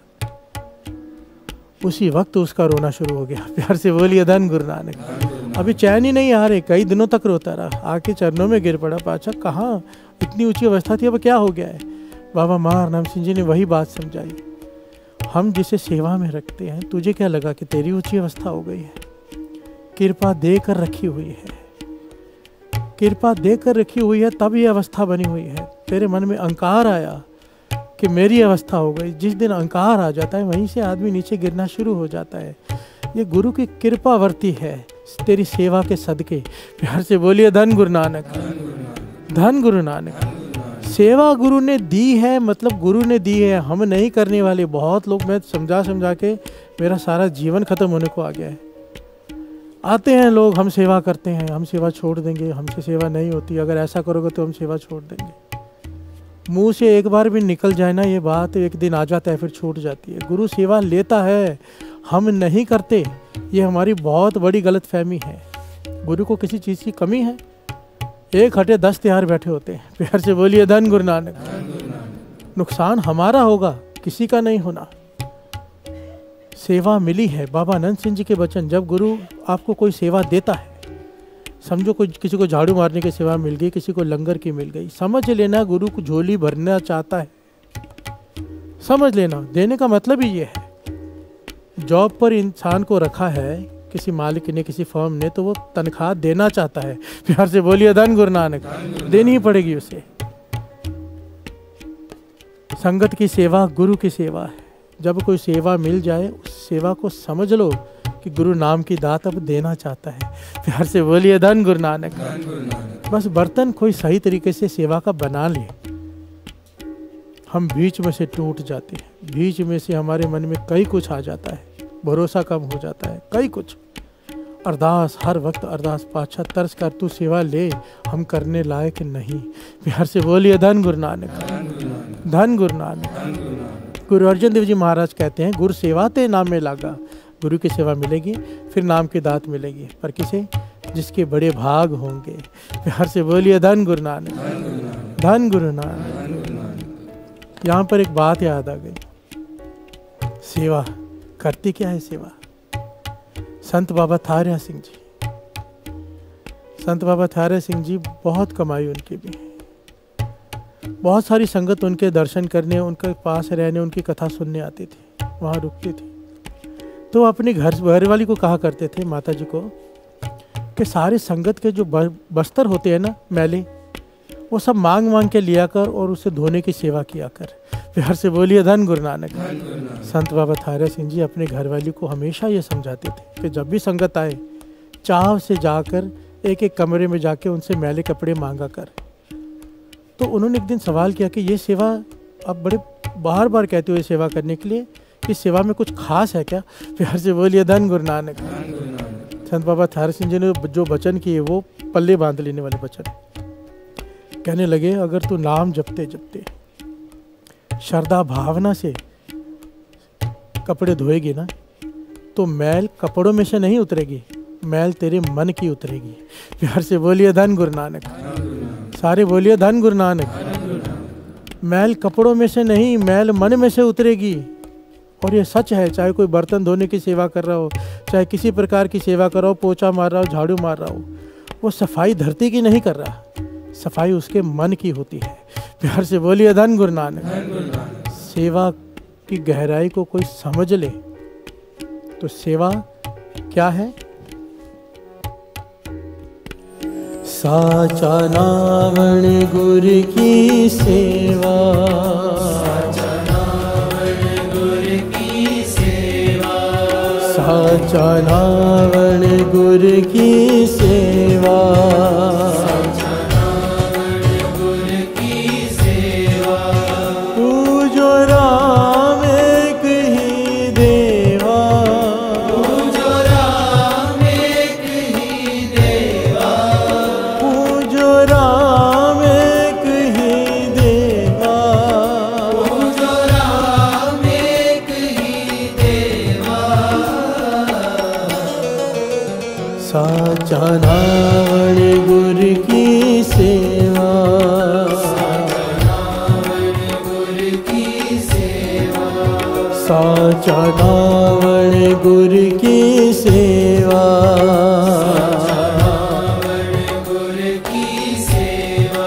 उसी वक्त उसका रोना शुरू हो गया। प्यार से बोलिए धन गुरु नानक। अभी चैन ही नहीं आ रहे, कई दिनों तक रोता रहा, आके चरणों में गिर पड़ा, पाछा कहाँ इतनी ऊंची अवस्था थी, अब क्या हो गया है। बाबा महारनाम सिंह जी ने वही बात समझाई, हम जिसे सेवा में रखते हैं, तुझे क्या लगा कि तेरी ऊंची अवस्था हो गई है, कृपा देकर रखी हुई है, कृपा देकर रखी हुई है, तब ये अवस्था बनी हुई है। तेरे मन में अहंकार आया कि मेरी अवस्था हो गई, जिस दिन अहंकार आ जाता है वहीं से आदमी नीचे गिरना शुरू हो जाता है। ये गुरु की कृपा वर्ती है तेरी सेवा के सदके। प्यार से बोलिए धन गुरु नानक। धन गुरु नानक। सेवा गुरु ने दी है, मतलब गुरु ने दी है, हम नहीं करने वाले। बहुत लोग, मैं समझा के मेरा सारा जीवन खत्म होने को आ गया है। आते हैं लोग, हम सेवा करते हैं, हम सेवा छोड़ देंगे, हमसे सेवा नहीं होती, अगर ऐसा करोगे तो हम सेवा छोड़ देंगे। मुंह से एक बार भी निकल जाए ना ये बात, एक दिन आ जाता है फिर छूट जाती है। गुरु सेवा लेता है, हम नहीं करते, ये हमारी बहुत बड़ी गलतफहमी है। गुरु को किसी चीज़ की कमी है? एक हटे 10 तैयार बैठे होते हैं। प्यार से बोलिए धन गुरु नानक। नुकसान हमारा होगा, किसी का नहीं होना। सेवा मिली है, बाबा आनंद सिंह जी के वचन, जब गुरु आपको कोई सेवा देता है, समझो कोई किसी को झाड़ू मारने की सेवा मिल गई, किसी को लंगर की मिल गई, समझ लेना गुरु को झोली भरना चाहता है। समझ लेना, देने का मतलब ही ये है। जॉब पर इंसान को रखा है किसी मालिक ने, किसी फर्म ने, तो वो तनख्वाह देना चाहता है। प्यार से बोलिए धन गुरु नानक। देनी ही पड़ेगी उसे। संगत की सेवा गुरु की सेवा है। जब कोई सेवा मिल जाए, उस सेवा को समझ लो कि गुरु नाम की दात अब देना चाहता है। प्यार से बोलिए धन गुरु नानक। बस बर्तन कोई सही तरीके से सेवा का बना ले। हम बीच में से टूट जाते हैं, बीच में से हमारे मन में कई कुछ आ जाता है, भरोसा कम हो जाता है, कई कुछ। अरदास, हर वक्त अरदास, पाछा तरस कर तू सेवा ले, हम करने लायक नहीं। प्यार से बोलिए धन गुरु नानक। धन गुरु नानक। गुरु अर्जन देव जी महाराज कहते हैं, गुरु सेवा ते नाम में लागा। गुरु की सेवा मिलेगी, फिर नाम की दात मिलेगी, पर किसे? जिसके बड़े भाग होंगे। प्यार से बोलिए धन गुरु नानक। धन गुरु नानक। यहाँ पर एक बात याद आ गई, सेवा करती क्या है सेवा? संत बाबा थारिया सिंह जी, संत बाबा थारिया सिंह जी बहुत कमाई उनकी भी, बहुत सारी संगत उनके दर्शन करने, उनके पास रहने, उनकी कथा सुनने आती थी, वहाँ रुकती थी। तो अपनी घर वाली को कहा करते थे, माता जी को, कि सारे संगत के जो बस्तर होते हैं ना मैले, वो सब मांग मांग के लिया कर और उसे धोने की सेवा किया कर। प्यार से बोलिए धन गुरु नानक। संत बाबा थारिया सिंह जी अपने घरवाली को हमेशा ये समझाते थे कि जब भी संगत आए, चाव से जाकर एक एक कमरे में जाके उनसे मैले कपड़े मांगा कर। तो उन्होंने एक दिन सवाल किया कि ये सेवा आप बड़े बार बार कहते हो ये सेवा करने के लिए, इस सेवा में कुछ खास है क्या? प्यार से बोलिए धन गुरु नानक। संत बाबा थारिया सिंह जी ने जो वचन किए वो पल्ले बांध लेने वाले वचन। कहने लगे, अगर तू नाम जपते जपते श्रद्धा भावना से कपड़े धोएगी ना, तो मैल कपड़ों में से नहीं उतरेगी, मैल तेरे मन की उतरेगी। प्यार से बोलिए धन गुरु नानक। सारे बोलिए धन गुरु नानक। मैल कपड़ों में से नहीं, मैल मन में से उतरेगी। और ये सच है, चाहे कोई बर्तन धोने की सेवा कर रहा हो, चाहे किसी प्रकार की सेवा कर रहा हो, पोछा मार रहा हो, झाड़ू मार रहा हो, वो सफाई धरती की नहीं कर रहा, सफाई उसके मन की होती है। प्यार से बोलिए धन गुरु नानक। सेवा की गहराई को कोई समझ ले तो सेवा क्या है? साचा नावण गुरु की सेवा, साचा नावण गुरु की सेवा, साचा नावण गुरु की सेवा, साचा नावण गुरु की सेवा। पूजो राम एक ही देवा, पूजो राम एक ही देवा, पूजो राम एक ही देवा, पूजो राम एक ही देवा। साचा नावण गुरु की सेवा, साचा नावण गुरु की सेवा, साचा नावण गुरु की सेवा, नावण गुरु की सेवा।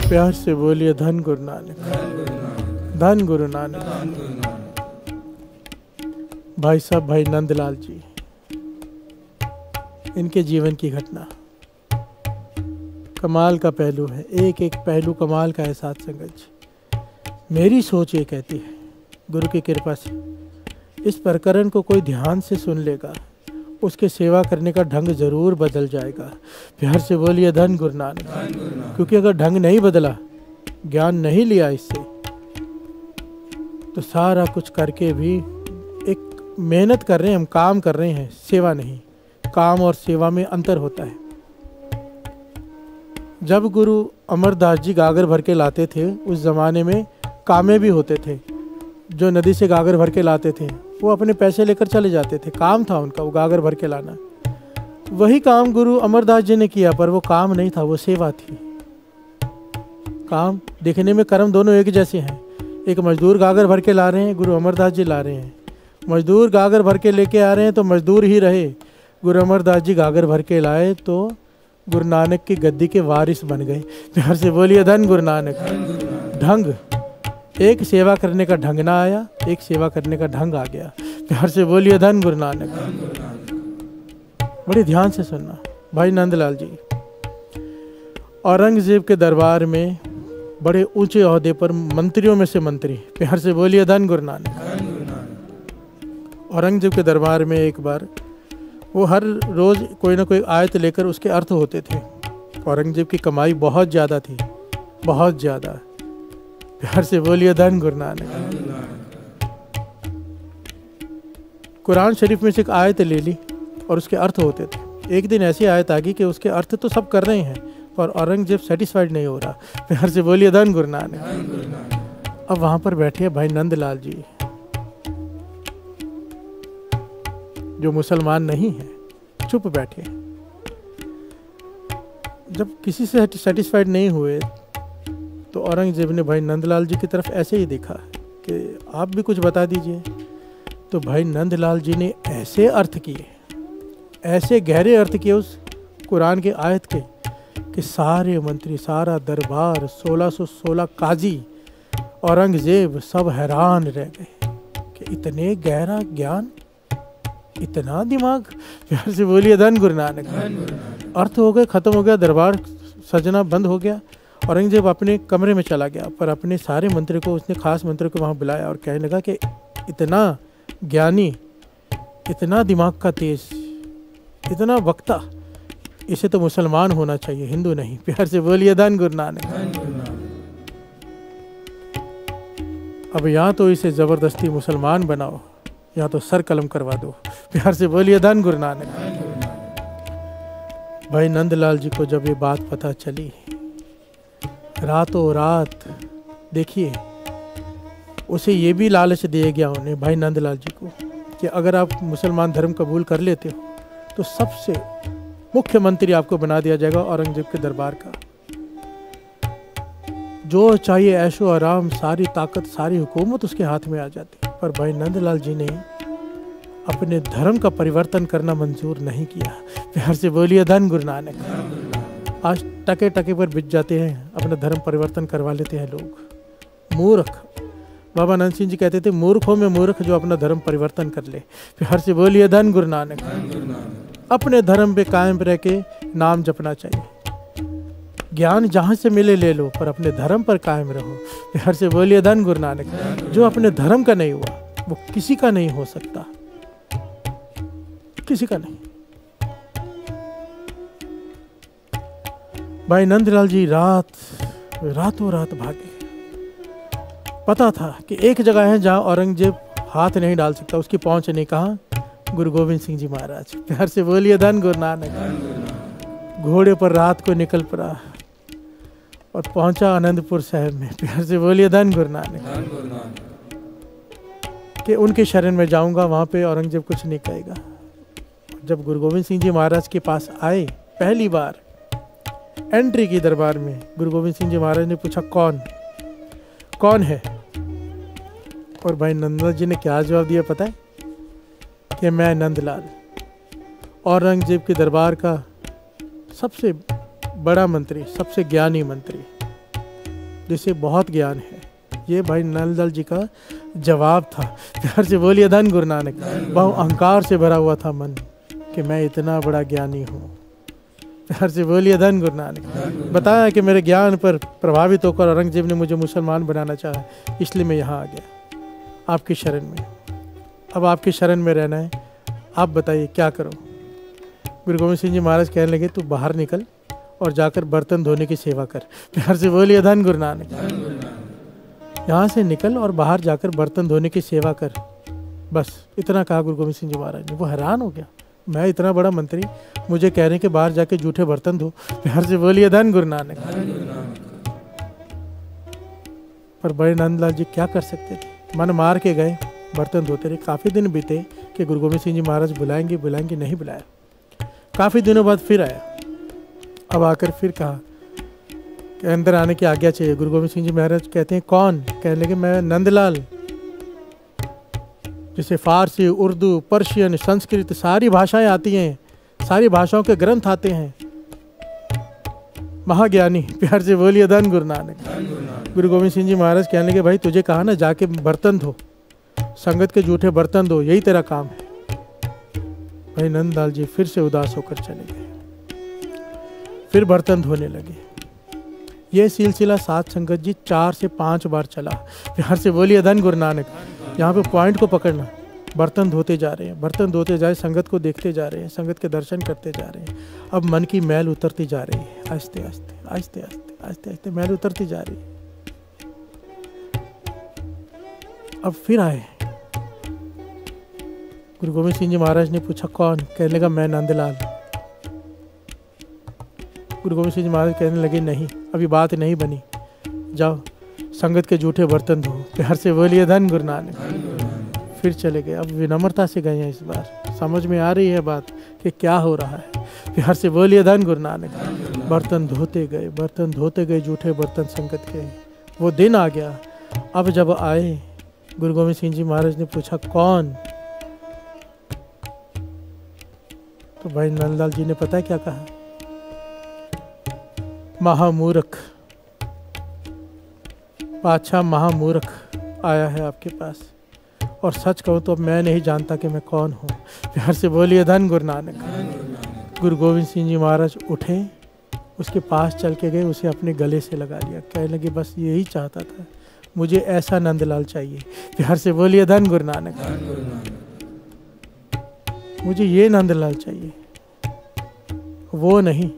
प्यार से बोलिए धन गुरु नानक। धन गुरु नानक। भाई साहब, भाई नंदलाल जी, इनके जीवन की घटना कमाल का पहलू है। एक एक पहलू कमाल का है साथ संगत जी। मेरी सोच ये कहती है, गुरु की कृपा से इस प्रकरण को कोई ध्यान से सुन लेगा, उसके सेवा करने का ढंग जरूर बदल जाएगा। प्यार से बोलिए धन गुरु नानक। क्योंकि अगर ढंग नहीं बदला, ज्ञान नहीं लिया इससे, तो सारा कुछ करके भी एक मेहनत कर रहे हैं हम, काम कर रहे हैं, सेवा नहीं। काम और सेवा में अंतर होता है। जब गुरु अमरदास जी गागर भर के लाते थे, उस ज़माने में कामे भी होते थे जो नदी से गागर भर के लाते थे, वो अपने पैसे लेकर चले जाते थे, काम था उनका वो गागर भर के लाना। वही काम गुरु अमरदास जी ने किया, पर वो काम नहीं था, वो सेवा थी। काम देखने में कर्म दोनों एक जैसे हैं। एक मजदूर गागर भर के ला रहे हैं, गुरु अमरदास जी ला रहे हैं। मजदूर गागर भर के लेके आ रहे हैं तो मजदूर ही रहे। गुरु अमरदास जी गागर भर के लाए तो गुरु नानक की गद्दी के वारिस बन गए। प्यार से बोलिए धन गुरु नानक। ढंग, एक सेवा करने का ढंग ना आया, एक सेवा करने का ढंग आ गया। प्यार से बोलिए धन गुरु नानक। बड़े ध्यान से सुनना भाई नंदलाल जी। औरंगजेब के दरबार में बड़े ऊंचे ओहदे पर मंत्रियों में से मंत्री, प्यार से बोलिए धन गुरु नानक। औरंगजेब के दरबार में एक बार वो हर रोज कोई ना कोई आयत लेकर उसके अर्थ होते थे। औरंगजेब की कमाई बहुत ज़्यादा थी, बहुत ज़्यादा। प्यार से बोलिए धन गुरु नानक। कुरान शरीफ में से एक आयत ले ली और उसके अर्थ होते थे। एक दिन ऐसी आयत आ गई कि उसके अर्थ तो सब कर रहे हैं और औरंगजेब सेटिस्फाइड नहीं हो रहा। प्यार से बोलिए धन गुरु नानक। अब वहां पर बैठे भाई नंदलाल जी, जो मुसलमान नहीं है, चुप बैठे। जब किसी से सेटिस्फाइड नहीं हुए तो औरंगजेब ने भाई नंदलाल जी की तरफ ऐसे ही देखा कि आप भी कुछ बता दीजिए। तो भाई नंदलाल जी ने ऐसे अर्थ किए, ऐसे गहरे अर्थ किए उस कुरान के आयत के कि सारे मंत्री, सारा दरबार, 1616 काजी, औरंगजेब सब हैरान रह गए कि इतने गहरा ज्ञान, इतना दिमाग। प्यार से बोलिए धन गुरु नानक। अर्थ हो गए, खत्म हो गया, दरबार सजना बंद हो गया। औरंगजेब अपने कमरे में चला गया, पर अपने सारे मंत्री को, उसने खास मंत्री को वहाँ बुलाया और कहने लगा कि इतना ज्ञानी, इतना दिमाग का तेज, इतना वक्ता, इसे तो मुसलमान होना चाहिए, हिंदू नहीं। प्यार से बोलिए धन गुरु नानक। अब या तो इसे जबरदस्ती मुसलमान बनाओ या तो सर कलम करवा दो। प्यार से बोलिए धन गुरु नानक। भाई नंदलाल जी को जब ये बात पता चली, रातों रात, देखिए उसे ये भी लालच दिया गया उन्हें, भाई नंदलाल जी को, कि अगर आप मुसलमान धर्म कबूल कर लेते हो तो सबसे मुख्यमंत्री आपको बना दिया जाएगा औरंगजेब के दरबार का। जो चाहिए ऐशो आराम, सारी ताकत, सारी हुकूमत उसके हाथ में आ जाती। पर भाई नंदलाल जी ने अपने धर्म का परिवर्तन करना मंजूर नहीं किया। प्यार से बोलिए धन गुरु नानक। आज टके टके पर बिछ जाते हैं, अपना धर्म परिवर्तन करवा लेते हैं लोग। मूर्ख, बाबा नंद सिंह जी कहते थे, मूर्खों में मूर्ख जो अपना धर्म परिवर्तन कर ले। प्यार से बोलिए धन गुरु नानक। अपने धर्म पे कायम रह के नाम जपना चाहिए। ज्ञान जहाँ से मिले ले लो, पर अपने धर्म पर कायम रहो। प्यार से बोलिए धन गुरु नानक। जो अपने धर्म का नहीं हुआ वो किसी का नहीं हो सकता, किसी का नहीं। भाई नंदलाल जी रातों रात भागे। पता था कि एक जगह है जहाँ औरंगजेब हाथ नहीं डाल सकता, उसकी पहुंच नहीं। कहाँ? गुरु गोविंद सिंह जी महाराज। प्यार से बोलिए धन गुरु नानक। घोड़े पर रात को निकल पड़ा और पहुंचा आनंदपुर साहब में। प्यार से बोलिए धन गुरु नानक। कि उनके शरण में जाऊंगा, वहां पे औरंगजेब कुछ नहीं कहेगा। जब गुरु गोविंद सिंह जी महाराज के पास आए, पहली बार एंट्री की दरबार में, गुरु गोविंद सिंह जी महाराज ने पूछा, कौन है? और भाई नंदलाल जी ने क्या जवाब दिया पता है? कि मैं नंदलाल, औरंगजेब के दरबार का सबसे बड़ा मंत्री, सबसे ज्ञानी मंत्री, जिसे बहुत ज्ञान है। ये भाई नंदलाल जी का जवाब था। प्यार से बोलिए धन गुरु नानक। बहुत अहंकार से भरा हुआ था मन कि मैं इतना बड़ा ज्ञानी हूँ। प्यार से बोलिए धन गुरु नानक। बताया कि मेरे ज्ञान पर प्रभावित होकर औरंगजेब ने मुझे मुसलमान बनाना चाहा, इसलिए मैं यहाँ आ गया आपकी शरण में। अब आपकी शरण में रहना है, आप बताइए क्या करूं? गुरु गोविंद सिंह जी महाराज कहने लगे, तू बाहर निकल और जाकर बर्तन धोने की सेवा कर। प्यार से बोलिए धन गुरु नानक। यहाँ से निकल और बाहर जाकर बर्तन धोने की सेवा कर। बस इतना कहा गुरु गोविंद सिंह जी महाराज ने। वो हैरान हो गया, मैं इतना बड़ा मंत्री, मुझे कह रहे हैं कि बाहर जाके जूठे बर्तन धो। प्यार से बोलिए धन गुरु नानक। पर बड़े नंदलाल जी क्या कर सकते थे? मन मार के गए बर्तन धोते रहे। काफ़ी दिन बीते कि गुरु गोविंद सिंह जी महाराज बुलाएंगे बुलाएंगे, नहीं बुलाया। काफ़ी दिनों बाद फिर आया। अब आकर फिर कहा कि अंदर आने की आज्ञा चाहिए। गुरु गोविंद सिंह जी महाराज कहते हैं कौन? कहने लगे मैं नंदलाल, जिसे फारसी, उर्दू, पर्शियन, संस्कृत सारी भाषाएं आती हैं, सारी भाषाओं के ग्रंथ आते हैं, महाज्ञानी। प्यार से बोलिए धन गुरु नानक। गुरु गोविंद सिंह जी महाराज कहने लगे भाई तुझे कहा ना जाके बर्तन धो, संगत के जूठे बर्तन धो, यही तेरा काम है। भाई नंदलाल जी फिर से उदास होकर चले गए, फिर बर्तन धोने लगे। यह सिलसिला साध संगत जी 4 से 5 बार चला। प्यार से बोलिए धन गुरु नानक। यहाँ पे पॉइंट को पकड़ना। बर्तन धोते जा रहे हैं, बर्तन धोते जा रहे, संगत को देखते जा रहे हैं, संगत के दर्शन करते जा रहे हैं। अब मन की मैल उतरती जा रही है, आहिस्ते आहिस्ते आहिस्ते आहिस्ते आहिस्ते आहिस्ते मैल उतरती जा रही है। अब फिर आए। गुरु गोविंद सिंह जी महाराज ने पूछा कौन? कहने लगा मैं नंदलाल। गुरु गोविंद सिंह जी महाराज कहने लगे नहीं, अभी बात नहीं बनी, जाओ संगत के जूठे बर्तन धो। प्यार से बोलिए धन गुरु नानक। फिर चले गए। अब विनम्रता से गए हैं, इस बार समझ में आ रही है बात कि क्या हो रहा है। प्यार से बोलिए धन गुरु नानक। बर्तन धोते गए, बर्तन धोते गए, जूठे बर्तन संगत के। वो दिन आ गया। अब जब आए गुरु गोविंद सिंह जी महाराज ने पूछा कौन? तो भाई नंदलाल जी ने पता है क्या कहा? महामूर्ख, पाछा महामूर्ख आया है आपके पास, और सच कहूँ तो मैं नहीं जानता कि मैं कौन हूँ। प्यार से बोलिए धन गुरु नानक। गुरु गोविंद सिंह जी महाराज उठे, उसके पास चल के गए, उसे अपने गले से लगा लिया। कहने लगे बस यही चाहता था, मुझे ऐसा नंदलाल चाहिए। प्यार से बोलिए धन गुरु नानक। मुझे ये नंदलाल चाहिए, वो नहीं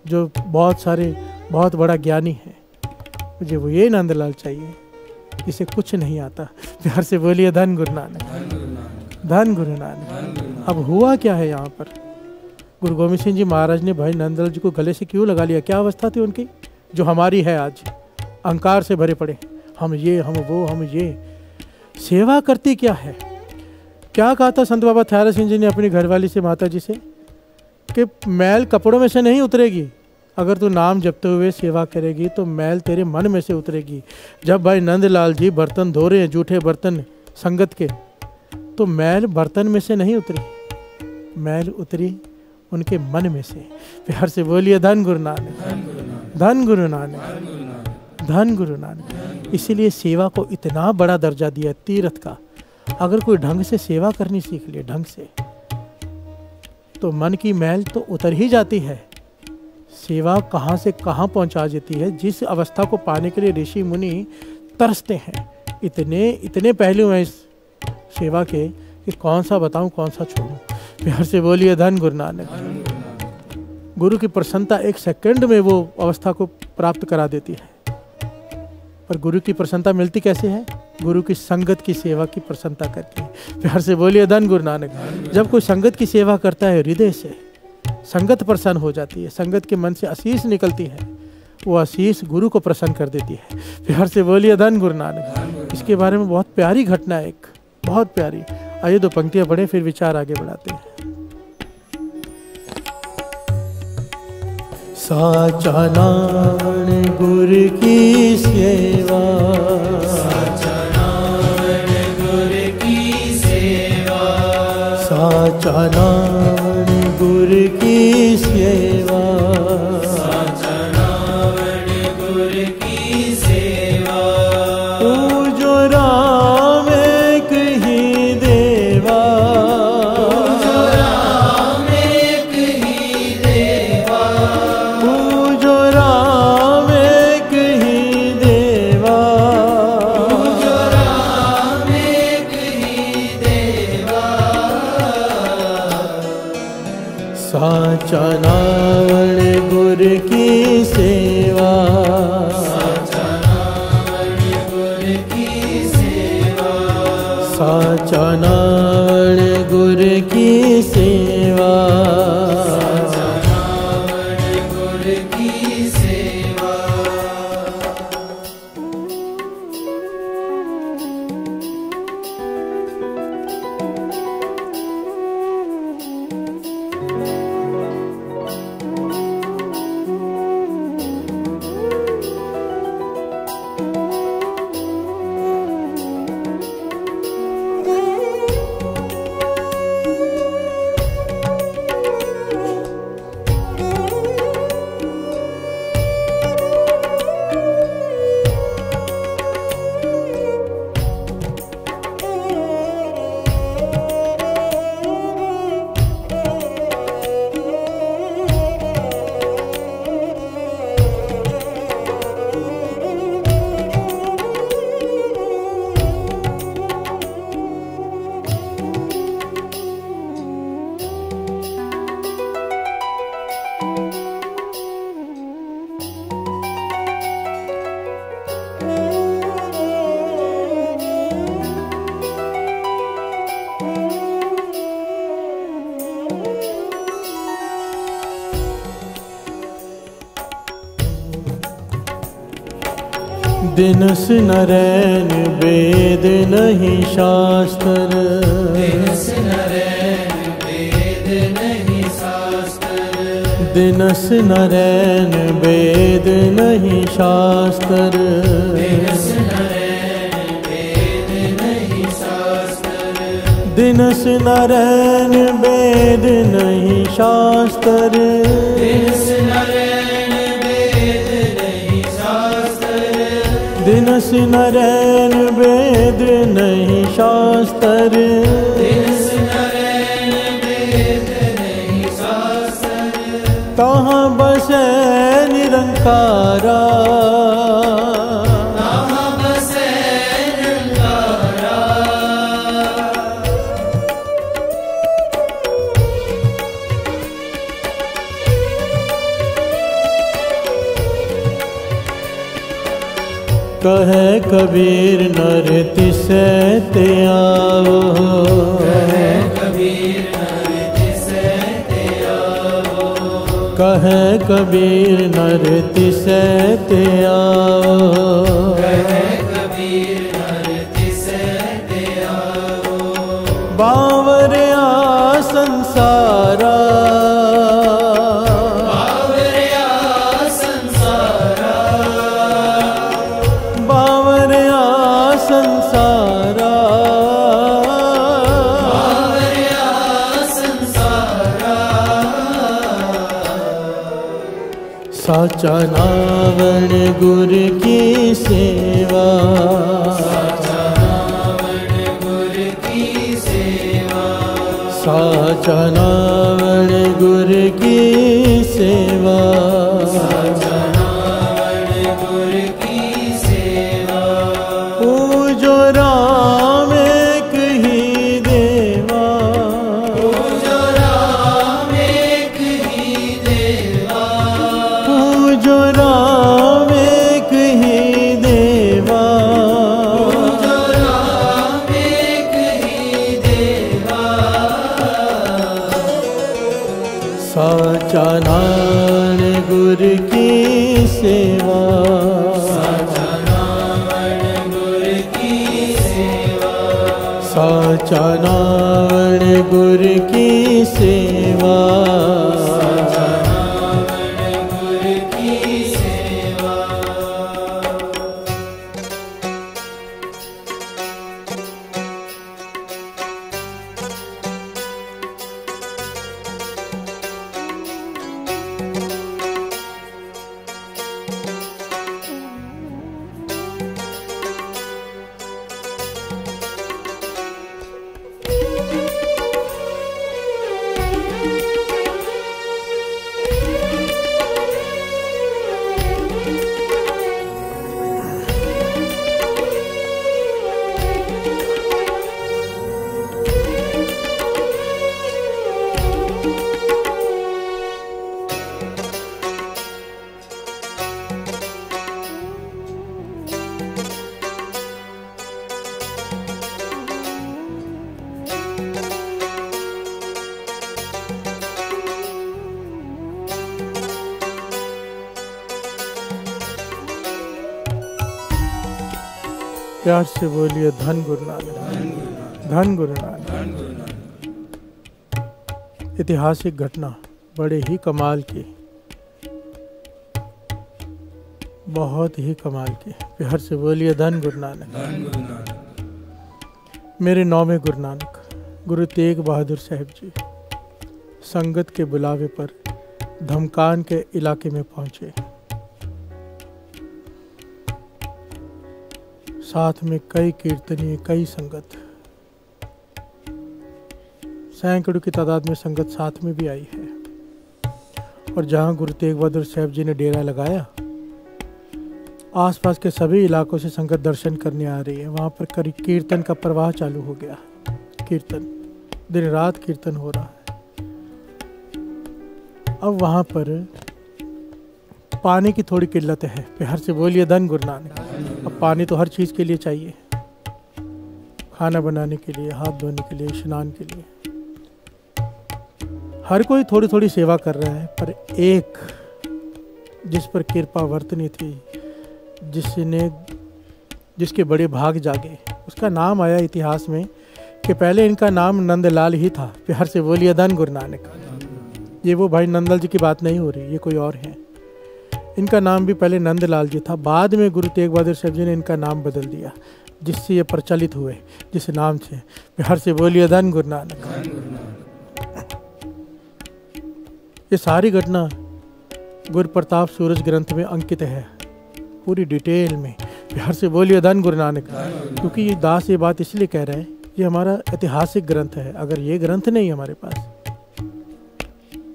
जो बहुत बड़ा ज्ञानी है। मुझे वो ये नंदलाल चाहिए जिसे कुछ नहीं आता। प्यार से बोलिए धन गुरु नानक। धन गुरु नानक। अब हुआ क्या है यहाँ पर? गुरु गोविंद सिंह जी महाराज ने भाई नंदलाल जी को गले से क्यों लगा लिया? क्या अवस्था थी उनकी जो हमारी है आज? अहंकार से भरे पड़े, हम ये, हम वो, हम ये। सेवा करती क्या है? क्या कहा था संत बाबा थयारा सिंह जी ने अपनी घरवाली से, माता जी से, कि मैल कपड़ों में से नहीं उतरेगी, अगर तू नाम जपते हुए सेवा करेगी तो मैल तेरे मन में से उतरेगी। जब भाई नंदलाल जी बर्तन धो रहे हैं, जूठे बर्तन संगत के, तो मैल बर्तन में से नहीं उतरी, मैल उतरी उनके मन में से। प्यार से बोलिए धन गुरु नानक। धन गुरु नानक। धन गुरु नानक। इसीलिए सेवा को इतना बड़ा दर्जा दिया तीर्थ का। अगर कोई ढंग से सेवा करनी सीख ले, ढंग से, तो मन की मैल तो उतर ही जाती है। सेवा कहाँ से कहाँ पहुँचा देती है। जिस अवस्था को पाने के लिए ऋषि मुनि तरसते हैं, इतने पहलू हैं इस सेवा के कि कौन सा बताऊं, कौन सा छोड़ूं। प्यार से बोलिए धन गुरु नानक। गुरु की प्रसन्नता 1 सेकंड में वो अवस्था को प्राप्त करा देती है। पर गुरु की प्रसन्नता मिलती कैसे है? गुरु की संगत की सेवा की प्रसन्नता करके। प्यार से बोलिए धन गुरु नानक। जब कोई संगत की सेवा करता है हृदय से, संगत प्रसन्न हो जाती है, संगत के मन से आशीष निकलती है, वो आशीष गुरु को प्रसन्न कर देती है। प्यार से बोलिए धन गुरु नानक। इसके बारे में बहुत प्यारी घटना है, एक बहुत प्यारी। आइए 2 पंक्तियां पढ़ें, फिर विचार आगे बढ़ाते हैं। साचा नाम गुरु की सेवा, साचा नाम गुरु की सेवा, साचा नाम गुरु की सेवा, साचा नाम गुरु की सेवा। पूजो राम एक ही देवा, पूजो राम एक ही देवा, पूजो राम एक ही देवा, पूजो राम एक ही देवा। दिनस नरैन वेद नहीं शास्त्र, दिनस नरैन वेद नहीं शास्त्र, दिनस नरैन वेद नहीं शास्त्र, दिनस नरैन वेद नहीं शास्त्र, दिनस नरैन वेद नहीं शास्त्र, दिनस नरैन वेद नहीं शास्त्र, दिनस नरैन वेद नहीं शास्त्र, दिनस नरैन वेद नहीं शास्त्र, तहाँ बसे निरंकारा, तहाँ बसे निरंकारा, कहे कबीर नर तिसै ते आओ, कहे कबीर नर तिसै ते आओ, कहे कबीर नर तिसै ते आओ, कहे कबीर नर तिसै ते आओ, बावरिया संसारा, बावरिया संसारा, बावरिया संसारा, बावरिया संसारा, साचा नावण गुर की सेवा, साचा नावण गुर की सेवा, साचा नावण गुर की सेवा, साचा नावण गुर की सेवा, पूजो राम एक ही देवा, पूजो राम एक ही देवा, पूजो राम एक ही देवा, पूजो राम एक ही देवा, साचा नारायण गुर की सेवा, साचा नावण गुर की सेवा, साचा नारायण गुर की सेवा, साचा नावण गुर की सेवा। प्यार से बोलिए धन गुरु नानक, धन गुरु नानक। ऐतिहासिक घटना बड़े ही कमाल की, बहुत ही कमाल की। प्यार से बोलिए धन गुरु नानक, धन गुरु नानक। मेरे नौवें गुरु नानक गुरु तेग बहादुर साहब जी संगत के बुलावे पर धमकान के इलाके में पहुंचे। साथ में कई कीर्तनीय, कई संगत, सैकड़ों की तादाद में संगत साथ में भी आई है। और जहां गुरु तेग बहादुर साहब जी ने डेरा लगाया, आसपास के सभी इलाकों से संगत दर्शन करने आ रही है। वहां पर कीर्तन का प्रवाह चालू हो गया। कीर्तन दिन रात कीर्तन हो रहा है। अब वहां पर पानी की थोड़ी किल्लत है। प्यार से बोलिए धन गुरु नानक। अब पानी तो हर चीज़ के लिए चाहिए, खाना बनाने के लिए, हाथ धोने के लिए, स्नान के लिए। हर कोई थोड़ी थोड़ी सेवा कर रहा है, पर एक जिस पर कृपा वर्तनी थी, जिसके बड़े भाग जागे। उसका नाम आया इतिहास में कि पहले इनका नाम नंदलाल ही था। प्यार से बोलिए धन गुरु नानक। ये वो भाई नंदलाल जी की बात नहीं हो रही, ये कोई और है। इनका नाम भी पहले नंदलाल जी था, बाद में गुरु तेग बहादुर साहब जी ने इनका नाम बदल दिया, जिससे ये प्रचलित हुए जिस नाम से। प्यार से बोलिए धन गुरु नानक। ये सारी घटना गुरु प्रताप सूरज ग्रंथ में अंकित है पूरी डिटेल में। प्यार से बोलिए धन गुरु नानक। क्योंकि ये दास ये बात इसलिए कह रहा है, ये हमारा ऐतिहासिक ग्रंथ है। अगर ये ग्रंथ नहीं हमारे पास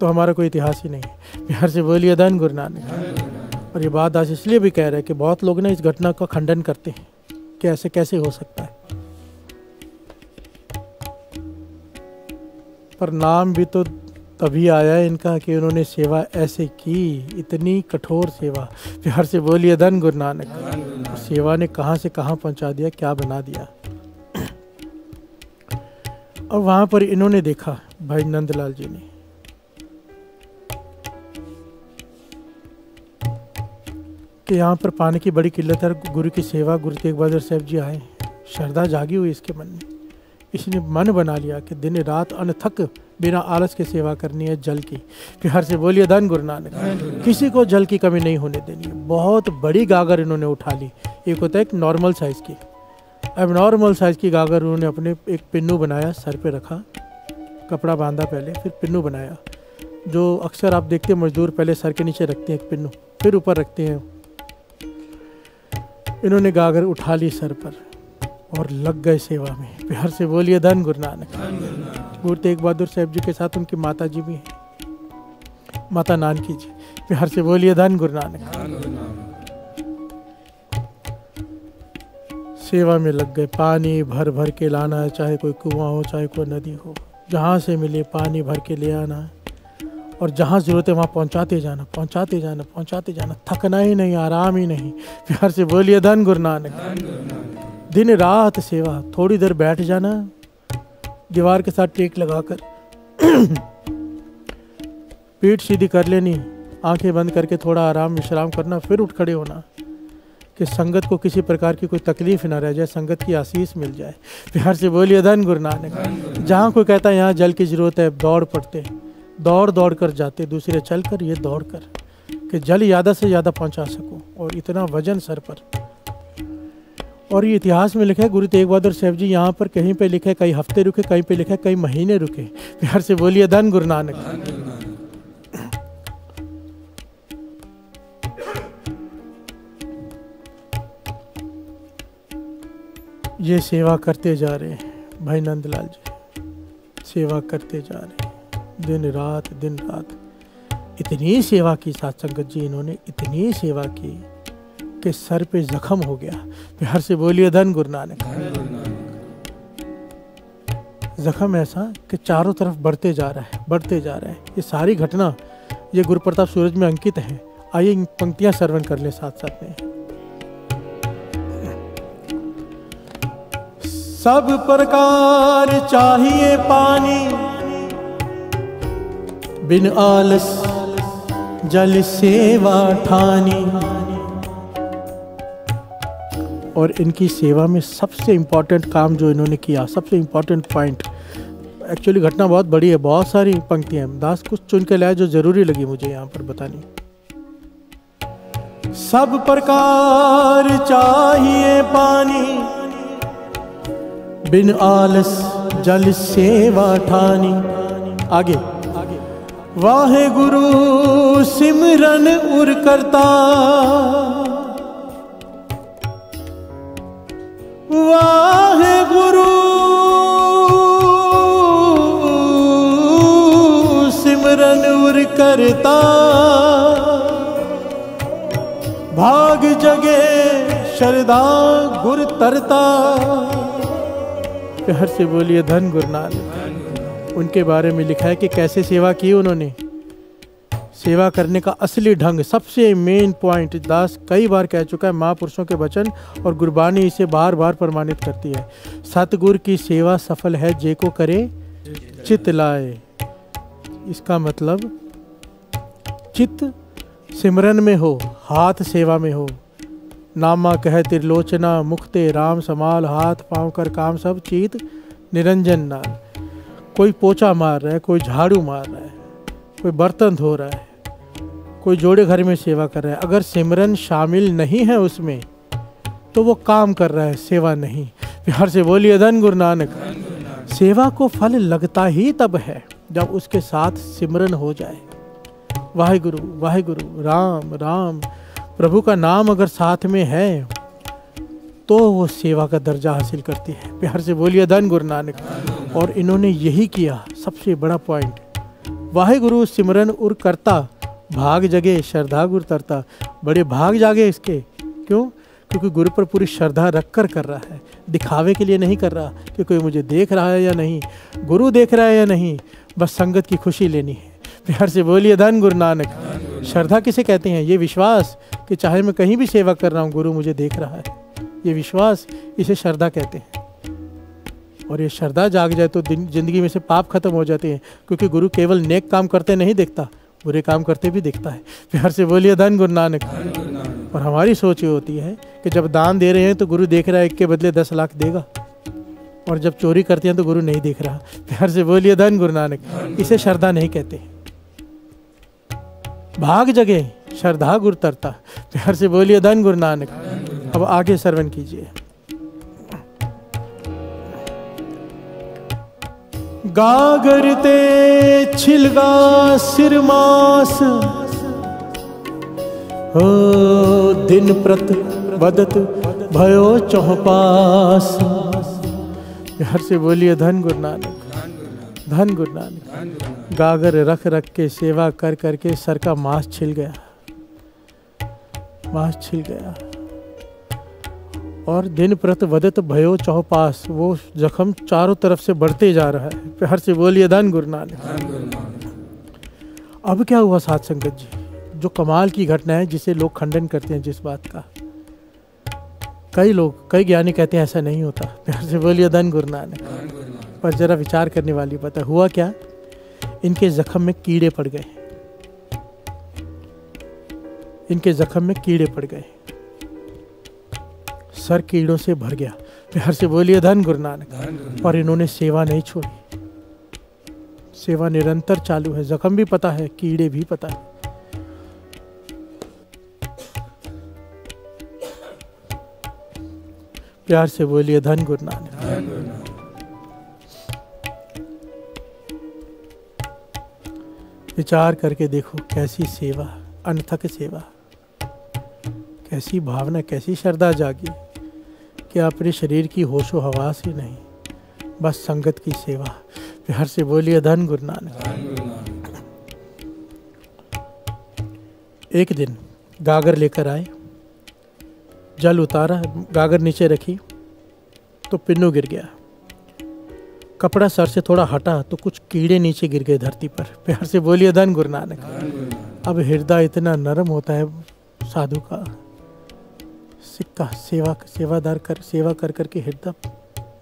तो हमारा कोई इतिहास ही नहीं है। प्यार से बोलिए धन गुरु नानक। और ये बात दास इसलिए भी कह रहा है कि बहुत लोग ना इस घटना का खंडन करते हैं कि ऐसे कैसे हो सकता है, पर नाम भी तो तभी आया इनका कि उन्होंने सेवा ऐसे की, इतनी कठोर सेवा। प्यार से बोलिए धन गुरु नानक। सेवा ने कहाँ से कहाँ पहुँचा दिया, क्या बना दिया। और वहाँ पर इन्होंने देखा, भाई नंदलाल जी ने, कि यहाँ पर पानी की बड़ी किल्लत है। गुरु की सेवा, गुरु तेग बहादुर साहब जी आए, श्रद्धा जागी हुई इसके मन में। इसने मन बना लिया कि दिन रात अनथक बिना आलस के सेवा करनी है जल की। प्यार से बोलिए धन गुरु नानक। किसी को जल की कमी नहीं होने देनी है। बहुत बड़ी गागर इन्होंने उठा ली। एक होता है एक नॉर्मल साइज़ की, अब नॉर्मल साइज़ की गागर उन्होंने अपने एक पिन्नू बनाया, सर पे रखा, कपड़ा बांधा पहले, फिर पिन्नू बनाया। जो अक्सर आप देखते हैं मजदूर पहले सर के नीचे रखते हैं एक पिन्नू, फिर ऊपर रखते हैं। इन्होंने गागर उठा ली सर पर और लग गए सेवा में। प्यार से बोलिए धन गुरु नानक। गुरु तेग बहादुर साहब जी के साथ उनकी माता जी भी हैं, माता नानकी जी। प्यार से बोलिए धन गुरु नानक। सेवा में लग गए। पानी भर भर के लाना है, चाहे कोई कुआं हो चाहे कोई नदी हो, जहाँ से मिले पानी भर के ले आना है। और जहाँ ज़रूरत है वहाँ पहुँचाते जाना, पहुँचाते जाना, पहुँचाते जाना। थकना ही नहीं, आराम ही नहीं। प्यार से बोलिए धन गुरु नानक। दिन रात सेवा। थोड़ी देर बैठ जाना, दीवार के साथ टेक लगाकर पीठ सीधी कर लेनी, आंखें बंद करके थोड़ा आराम विश्राम करना, फिर उठ खड़े होना कि संगत को किसी प्रकार की कोई तकलीफ ना रह जाए, संगत की आशीष मिल जाए। प्यार से बोलिए धन गुरु नानक। जहाँ कोई कहता है यहाँ जल की ज़रूरत है, दौड़ पड़ते, दौड़ दौड़ कर जाते, दूसरे चल कर, ये दौड़ कर कि जल ज़्यादा से ज़्यादा पहुँचा सकूँ, और इतना वजन सर पर। और ये इतिहास में लिखा है, गुरु तेग बहादुर साहब जी यहाँ पर कहीं पे लिखा है कई हफ्ते रुके, कहीं पे लिखा है कई महीने रुके। प्यार से बोलिए धन गुरु नानक। ये सेवा करते जा रहे हैं भाई नंदलाल जी, सेवा करते जा रहे हैं दिन रात दिन रात। इतनी सेवा की साथ संगत जी, इन्होंने इतनी सेवा की कि सर पे जख्म हो गया। प्यार से बोलिए धन गुरु नानक। जख्म ऐसा कि चारों तरफ बढ़ते जा रहा है, बढ़ते जा रहा है। ये सारी घटना ये गुरु प्रताप सूरज में अंकित है। आइए इन पंक्तियां श्रवण कर ले साथ साथ में। सब प्रकार चाहिए पानी, बिन आलस जल सेवा ठानी। और इनकी सेवा में सबसे इम्पोर्टेंट काम जो इन्होंने किया, सबसे इम्पोर्टेंट पॉइंट, एक्चुअली घटना बहुत बड़ी है, बहुत सारी पंक्तियां हैं, दास कुछ चुन के लाया जो जरूरी लगी मुझे यहाँ पर बतानी। सब प्रकार चाहिए पानी, बिन आलस जल सेवा ठानी। आगे वाहे गुरु सिमरन उर करता, वाहे गुरु सिमरन उर करता। भाग जगे श्रद्धा गुर तरता। प्यार से बोलिए धन गुरु नानक। उनके बारे में लिखा है कि कैसे सेवा की उन्होंने। सेवा करने का असली ढंग, सबसे मेन पॉइंट, दास कई बार कह चुका है, महापुरुषों के वचन और गुरबानी इसे बार बार प्रमाणित करती है। सतगुरु की सेवा सफल है जे को करे चित लाए। इसका मतलब चित्त सिमरन में हो, हाथ सेवा में हो, नामा कह त्रिलोचना, मुखते राम समाल, हाथ पाँव कर काम सब चीत निरंजन नाल। कोई पोछा मार रहा है, कोई झाड़ू मार रहा है, कोई बर्तन धो रहा है, कोई जोड़े घर में सेवा कर रहा है। अगर सिमरन शामिल नहीं है उसमें तो वो काम कर रहा है, सेवा नहीं। प्यार से बोलिए धन गुरु नानक। सेवा को फल लगता ही तब है जब उसके साथ सिमरन हो जाए। वाहिगुरु वाहिगुरु, राम राम, प्रभु का नाम अगर साथ में है तो वो सेवा का दर्जा हासिल करती है। प्यार से बोलिए धन गुरु नानक। और इन्होंने यही किया, सबसे बड़ा पॉइंट। वाहिगुरु सिमरन उर करता, भाग जगे श्रद्धा गुर तरता। बड़े भाग जागे इसके। क्यों? क्योंकि गुरु पर पूरी श्रद्धा रख कर रहा है, दिखावे के लिए नहीं कर रहा कि कोई मुझे देख रहा है या नहीं, गुरु देख रहा है या नहीं, बस संगत की खुशी लेनी है। प्यार से बोलिए धन गुरु नानक। श्रद्धा किसे कहते हैं? ये विश्वास कि चाहे मैं कहीं भी सेवा कर रहा हूँ गुरु मुझे देख रहा है, ये विश्वास, इसे श्रद्धा कहते हैं। और ये श्रद्धा जाग जाए तो जिंदगी में से पाप खत्म हो जाते हैं, क्योंकि गुरु केवल नेक काम करते नहीं देखता, बुरे काम करते भी देखता है। प्यार से बोलिए धन गुरु नानक। और हमारी सोच ये होती है कि जब दान दे रहे हैं तो गुरु देख रहा है, एक के बदले 10 लाख देगा, और जब चोरी करते हैं तो गुरु नहीं देख रहा। प्यार से बोलिए धन गुरु नानक। इसे श्रद्धा नहीं कहते। भाग जगे श्रद्धा गुरु तरता। प्यार से बोलिए धन गुरु नानक। अब आगे श्रवण कीजिए। गागरते छिलगा सिरमास, हो दिन प्रत बदत भयो चौपास। प्यार से बोलिए धन गुरु नानक, धन गुरु नानक। गागर रख रख के सेवा कर करके सर का मांस छिल गया, मांस छिल गया। और दिन प्रत वदत भयो चौपास, वो जख्म चारों तरफ से बढ़ते जा रहा है। प्यार से बोलिए धन गुरु नानक। अब क्या हुआ साथ संगत जी? जो कमाल की घटना है जिसे लोग खंडन करते हैं जिस बात का, कई लोग, कई ज्ञानी कहते हैं ऐसा नहीं होता। प्यार से बोलिए धन गुरु नानक। पर जरा विचार करने वाली बात है। हुआ क्या? इनके जख्म में कीड़े पड़ गए, इनके जख्म में कीड़े पड़ गए, सर कीड़ों से भर गया। प्यार से बोलिए धन गुरु नानक। पर इन्होंने सेवा नहीं छोड़ी, सेवा निरंतर चालू है। जख्म भी पता है, कीड़े भी पता है। प्यार से बोलिए धन गुरु नानक। विचार करके देखो कैसी सेवा, अनथक सेवा, कैसी भावना, कैसी श्रद्धा जागी कि अपने शरीर की होशो हवास ही नहीं, बस संगत की सेवा। प्यार से बोलिए धन गुरु नानक। एक दिन गागर लेकर आए, जल उतारा, गागर नीचे रखी तो पिन्नू गिर गया। कपड़ा सर से थोड़ा हटा तो कुछ कीड़े नीचे गिर गए धरती पर। प्यार से बोलिए धन गुरु नानक। अब हृदय इतना नरम होता है साधु का, सिक्का सेवादार कर सेवा कर करके हृदय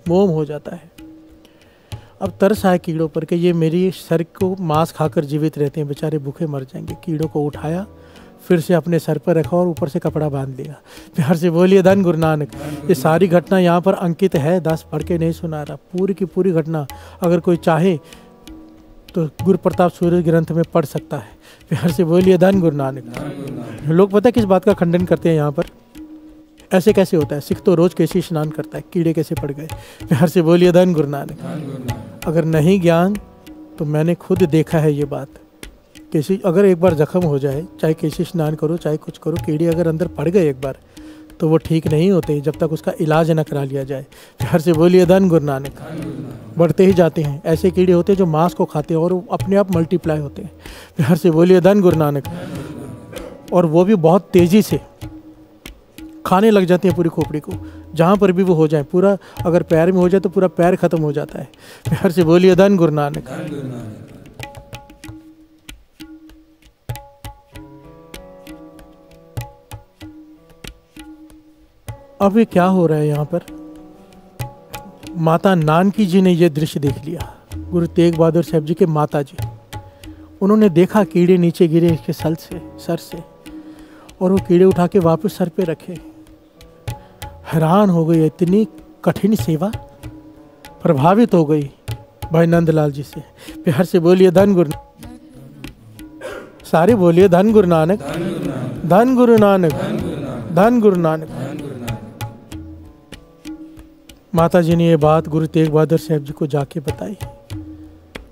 मोम हो जाता है। अब तरस आए कीड़ों पर कि ये मेरी सर को मांस खाकर जीवित रहते हैं, बेचारे भूखे मर जाएंगे। कीड़ों को उठाया, फिर से अपने सर पर रखा और ऊपर से कपड़ा बांध लिया। प्यार से बोलिए धन गुरु नानक। ये सारी घटना यहाँ पर अंकित है, दास पढ़ के नहीं सुना रहा, पूरी की पूरी घटना अगर कोई चाहे तो गुरु प्रताप सूर्य ग्रंथ में पढ़ सकता है। प्यार से बोलिए धन गुरु नानक। लोग पता है किस बात का खंडन करते हैं यहाँ पर? ऐसे कैसे होता है? सिख तो रोज कैसे स्नान करता है, कीड़े कैसे पड़ गए? प्यार से बोलिए धन गुरु नानक। अगर नहीं ज्ञान तो मैंने खुद देखा है ये बात। कैसी अगर एक बार जख्म हो जाए, चाहे कैसे स्नान करो चाहे कुछ करो, कीड़े अगर अंदर पड़ गए एक बार तो वो ठीक नहीं होते जब तक उसका इलाज न करा लिया जाए। प्यार से बोलिए धन गुरु नानक। बढ़ते ही जाते हैं। ऐसे कीड़े होते हैं जो मांस को खाते हैं और अपने आप मल्टीप्लाई होते हैं। प्यार से बोलिए धन गुरु नानक। और वो भी बहुत तेजी से खाने लग जाते हैं पूरी खोपड़ी को, जहाँ पर भी वो हो जाए। पूरा अगर पैर में हो जाए तो पूरा पैर खत्म हो जाता है। प्यार से बोलिए धन गुरु नानक। अब ये क्या हो रहा है यहाँ पर? माता नानकी जी ने ये दृश्य देख लिया। गुरु तेग बहादुर साहब जी के माता जी, उन्होंने देखा कीड़े नीचे गिरे इसके सर से, और वो कीड़े उठा के वापस सर पे रखे। हैरान हो गई, इतनी कठिन सेवा। प्रभावित हो गई भाई नंदलाल जी से। प्यार से बोलिए धन गुरु, सारे बोलिए धन गुरु नानक, धन गुरु नानक, धन गुरु नानक। माता जी ने ये बात गुरु तेग बहादुर साहब जी को जाके बताई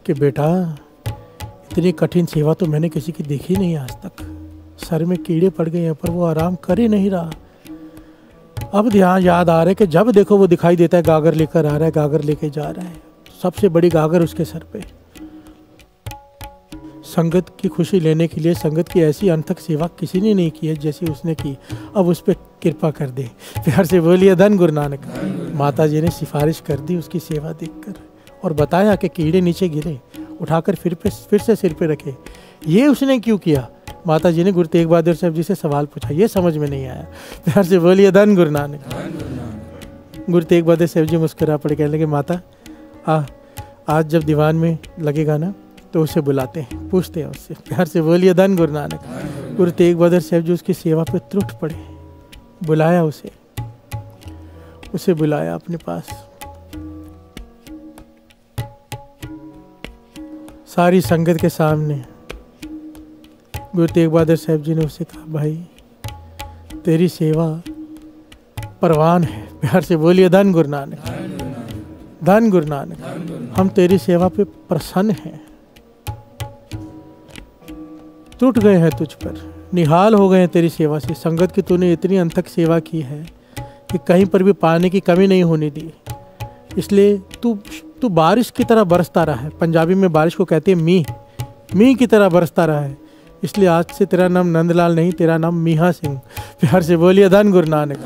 कि बेटा इतनी कठिन सेवा तो मैंने किसी की देखी नहीं आज तक। सर में कीड़े पड़ गए हैं पर वो आराम कर ही नहीं रहा। अब ध्यान याद आ रहा है कि जब देखो वो दिखाई देता है गागर लेकर आ रहा है, गागर लेके जा रहा है, सबसे बड़ी गागर उसके सर पे। संगत की खुशी लेने के लिए संगत की ऐसी अनथक सेवा किसी ने नहीं की है जैसी उसने की। अब उस पर कृपा कर दे। प्यार से बोलिए धन गुरु नानक। माता जी ने सिफारिश कर दी उसकी सेवा देखकर और बताया कि कीड़े नीचे गिरे, उठाकर फिर से सिर पे रखे। ये उसने क्यों किया? माता जी ने गुरु तेग बहादुर साहब जी से सवाल पूछा, ये समझ में नहीं आया। प्यार से बोलिए धन गुरु नानक। गुरु तेग बहादुर साहब जी मुस्कुरा पड़े, कहने लगे माता आज जब दीवान में लगेगा ना तो उसे बुलाते हैं, पूछते हैं उससे। प्यार से बोलिए धन गुरु नानक। गुरु तेग बहादुर साहब जी उसकी सेवा पे त्रुट पड़े, बुलाया उसे बुलाया अपने पास। सारी संगत के सामने गुरु तेग बहादुर साहब जी ने उसे कहा, भाई तेरी सेवा परवान है। प्यार से बोलिए धन गुरु नानक, धन गुरु नानक। हम तेरी सेवा पे प्रसन्न हैं, टूट गए हैं तुझ पर, निहाल हो गए हैं तेरी सेवा से। संगत की तूने इतनी अनथक सेवा की है कि कहीं पर भी पानी की कमी नहीं होने दी। इसलिए तू बारिश की तरह बरसता रहा है। पंजाबी में बारिश को कहते हैं मींह की तरह बरसता रहा है। इसलिए आज से तेरा नाम नंदलाल नहीं, तेरा नाम मीहा सिंह। प्यार से बोलिए धन गुरु नानक।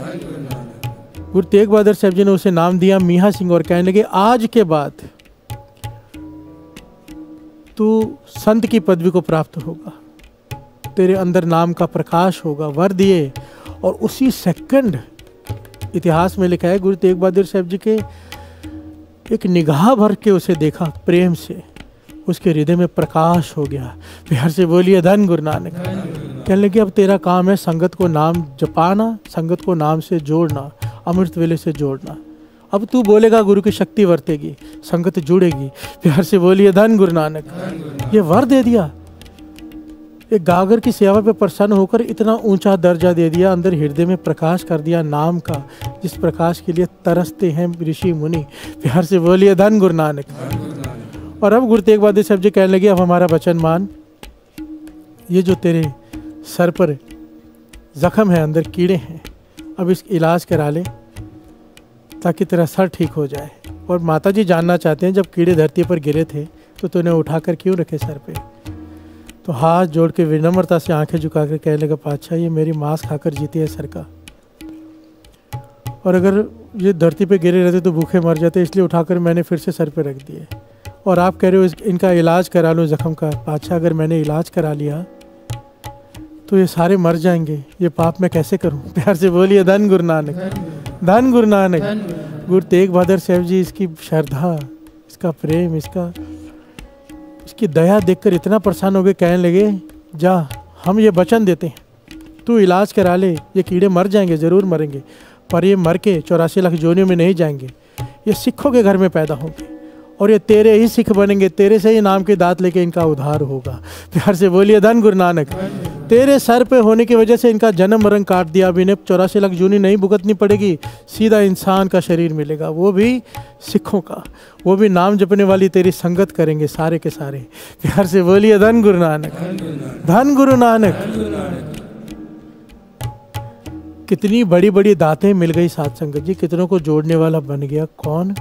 गुरु तेग बहादुर साहब जी ने उसे नाम दिया मीहा सिंह और कहने लगे, आज के बाद तू संत की पदवी को प्राप्त होगा, तेरे अंदर नाम का प्रकाश होगा। वर दिए और उसी सेकंड इतिहास में लिखा है गुरु तेग बहादुर साहब जी के एक निगाह भर के उसे देखा प्रेम से, उसके हृदय में प्रकाश हो गया। प्यार से बोलिए धन गुरु नानक। कहने लगे अब तेरा काम है संगत को नाम जपाना, संगत को नाम से जोड़ना, अमृत वेले से जोड़ना। अब तू बोलेगा गुरु की शक्ति वर्तेगी, संगत जुड़ेगी। प्यार से बोलिए धन गुरु नानक। ये वर दे दिया, एक गागर की सेवा पे प्रसन्न होकर इतना ऊंचा दर्जा दे दिया, अंदर हृदय में प्रकाश कर दिया नाम का, जिस प्रकाश के लिए तरसते हैं ऋषि मुनि। प्यार से बोलिए धन गुरु नानक। और अब गुरु तेग बहादुर साहब जी कहने लगे, अब हमारा वचन मान, ये जो तेरे सर पर जख्म है, अंदर कीड़े हैं, अब इसका इलाज करा ले ताकि तेरा सर ठीक हो जाए। और माता जी जानना चाहते हैं, जब कीड़े धरती पर गिरे थे तो तूने उठाकर क्यों रखे सर पे? तो हाथ जोड़ के विनम्रता से आंखें झुका कर कहने लगा, पातशाह ये मेरी मांस खाकर जीती है सर का, और अगर ये धरती पे गिरे रहते तो भूखे मर जाते, इसलिए उठाकर मैंने फिर से सर पे रख दिए। और आप कह रहे हो इनका इलाज करा लो जख्म का। पातशाह अगर मैंने इलाज करा लिया तो ये सारे मर जाएंगे, ये पाप मैं कैसे करूं? प्यार से बोलिए धन गुरु नानक, धन गुरु नानक। गुरु तेग बहादुर साहब जी इसकी श्रद्धा, इसका प्रेम, इसकी दया देखकर इतना प्रसन्न हो गए, कहने लगे, जा हम ये वचन देते हैं, तू इलाज करा ले, ये कीड़े मर जाएंगे, ज़रूर मरेंगे, पर ये मर के 84 लाख जोनियों में नहीं जाएंगे, ये सिखों के घर में पैदा होंगे और ये तेरे ही सिख बनेंगे, तेरे से ही नाम के दांत लेके इनका उद्धार होगा। प्यार से बोलिए धन गुरु नानक। तेरे सर पे होने की वजह से इनका जन्म मरण काट दिया, अब इन्हें 84 लाख जूनी नहीं भुगतनी पड़ेगी, सीधा इंसान का शरीर मिलेगा, वो भी सिखों का, वो भी नाम जपने वाली तेरी संगत करेंगे सारे के सारे। प्यार से बोलिए धन गुरु नानक, धन गुरु नानक। कितनी बड़ी बड़ी दातें मिल गई साथ संगत जी, कितनों को जोड़ने वाला बन गया कौन?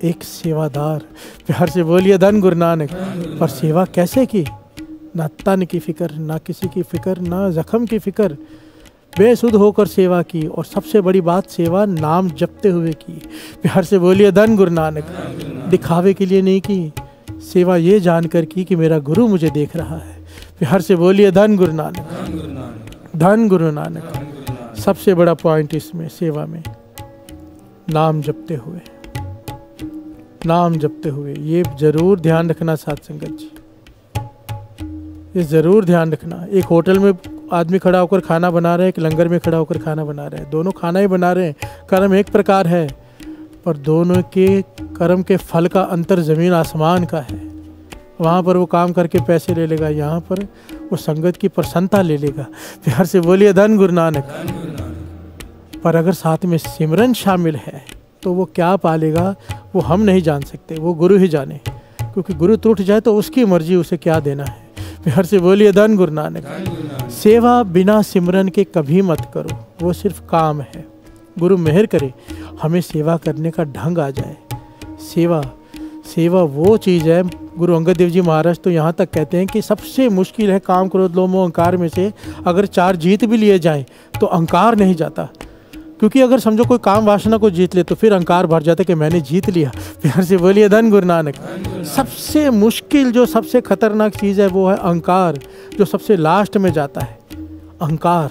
एक सेवादार। प्यार से बोलिए धन गुरु नानक। पर सेवा कैसे की? ना तन की फिक्र, ना किसी की फिक्र, ना जख्म की फिक्र, बेसुध होकर सेवा की, और सबसे बड़ी बात सेवा नाम जपते हुए की। प्यार से बोलिए धन गुरु नानक। दिखावे के लिए नहीं की, सेवा ये जानकर की कि मेरा गुरु मुझे देख रहा है। प्यार से बोलिए धन गुरु नानक, धन गुरु नानक। सबसे बड़ा पॉइंट इसमें सेवा में नाम जपते हुए, नाम जपते हुए, ये जरूर ध्यान रखना साथ संगत जी, ये जरूर ध्यान रखना। एक होटल में आदमी खड़ा होकर खाना बना रहे हैं, एक लंगर में खड़ा होकर खाना बना रहे हैं, दोनों खाना ही बना रहे हैं, कर्म एक प्रकार है, पर दोनों के कर्म के फल का अंतर ज़मीन आसमान का है। वहाँ पर वो काम करके पैसे ले लेगा, यहाँ पर वो संगत की प्रसन्नता ले लेगा। प्यार से बोलिए धन गुरु नानक। पर अगर साथ में सिमरन शामिल है तो वो क्या पालेगा वो हम नहीं जान सकते, वो गुरु ही जाने, क्योंकि गुरु टूट जाए तो उसकी मर्जी, उसे क्या देना है। प्यार से बोलिए धन गुरु नानक। सेवा बिना सिमरन के कभी मत करो, वो सिर्फ काम है। गुरु मेहर करे हमें सेवा करने का ढंग आ जाए। सेवा वो चीज़ है, गुरु अंगद देव जी महाराज तो यहाँ तक कहते हैं कि सबसे मुश्किल है काम क्रोध लोभ मोह अहंकार में से अगर 4 जीत भी लिए जाएं तो अहंकार नहीं जाता। क्योंकि अगर समझो कोई काम वासना को जीत ले तो फिर अहंकार भर जाता है कि मैंने जीत लिया। प्यार से बोलिए धन गुरु नानक। सबसे मुश्किल जो सबसे खतरनाक चीज़ है वो है अहंकार, जो सबसे लास्ट में जाता है अहंकार।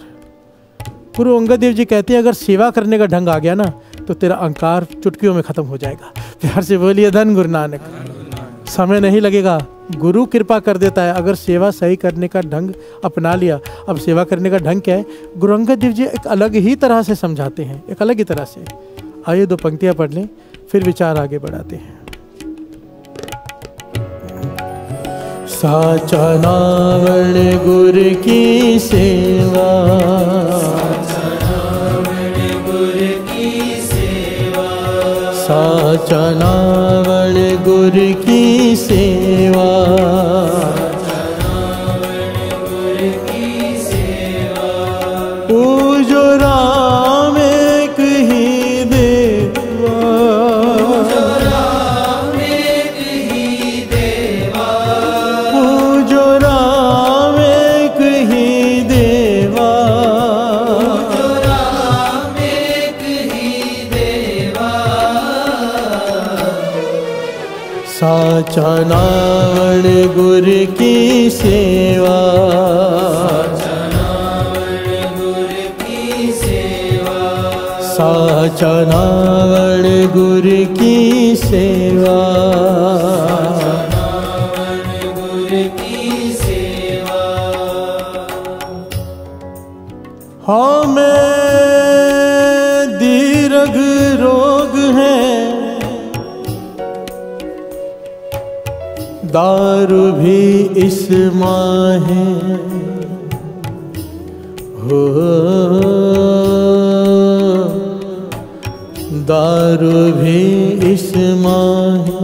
गुरु अंगद देव जी कहते हैं अगर सेवा करने का ढंग आ गया ना तो तेरा अहंकार चुटकियों में ख़त्म हो जाएगा। प्यार से बोलिए धन गुरु नानक। समय नहीं लगेगा, गुरु कृपा कर देता है। अगर सेवा सही करने का ढंग अपना लिया, अब सेवा करने का ढंग क्या है, गुरु अंगद देव जी एक अलग ही तरह से समझाते हैं, एक अलग ही तरह से। आइए 2 पंक्तियां पढ़ लें, फिर विचार आगे बढ़ाते हैं। साचा नावण गुरु की सेवा, साचा नावण गुरु की सेवा, पूजो राम एक ही देवा, पूजो राम एक ही देवा, साचा नावण गुरु की सेवा, साचा नावण गुरु की सेवा, हमें दीर्घ रोग है, दारू भी इस माहे हो, दारू भी इस माहे।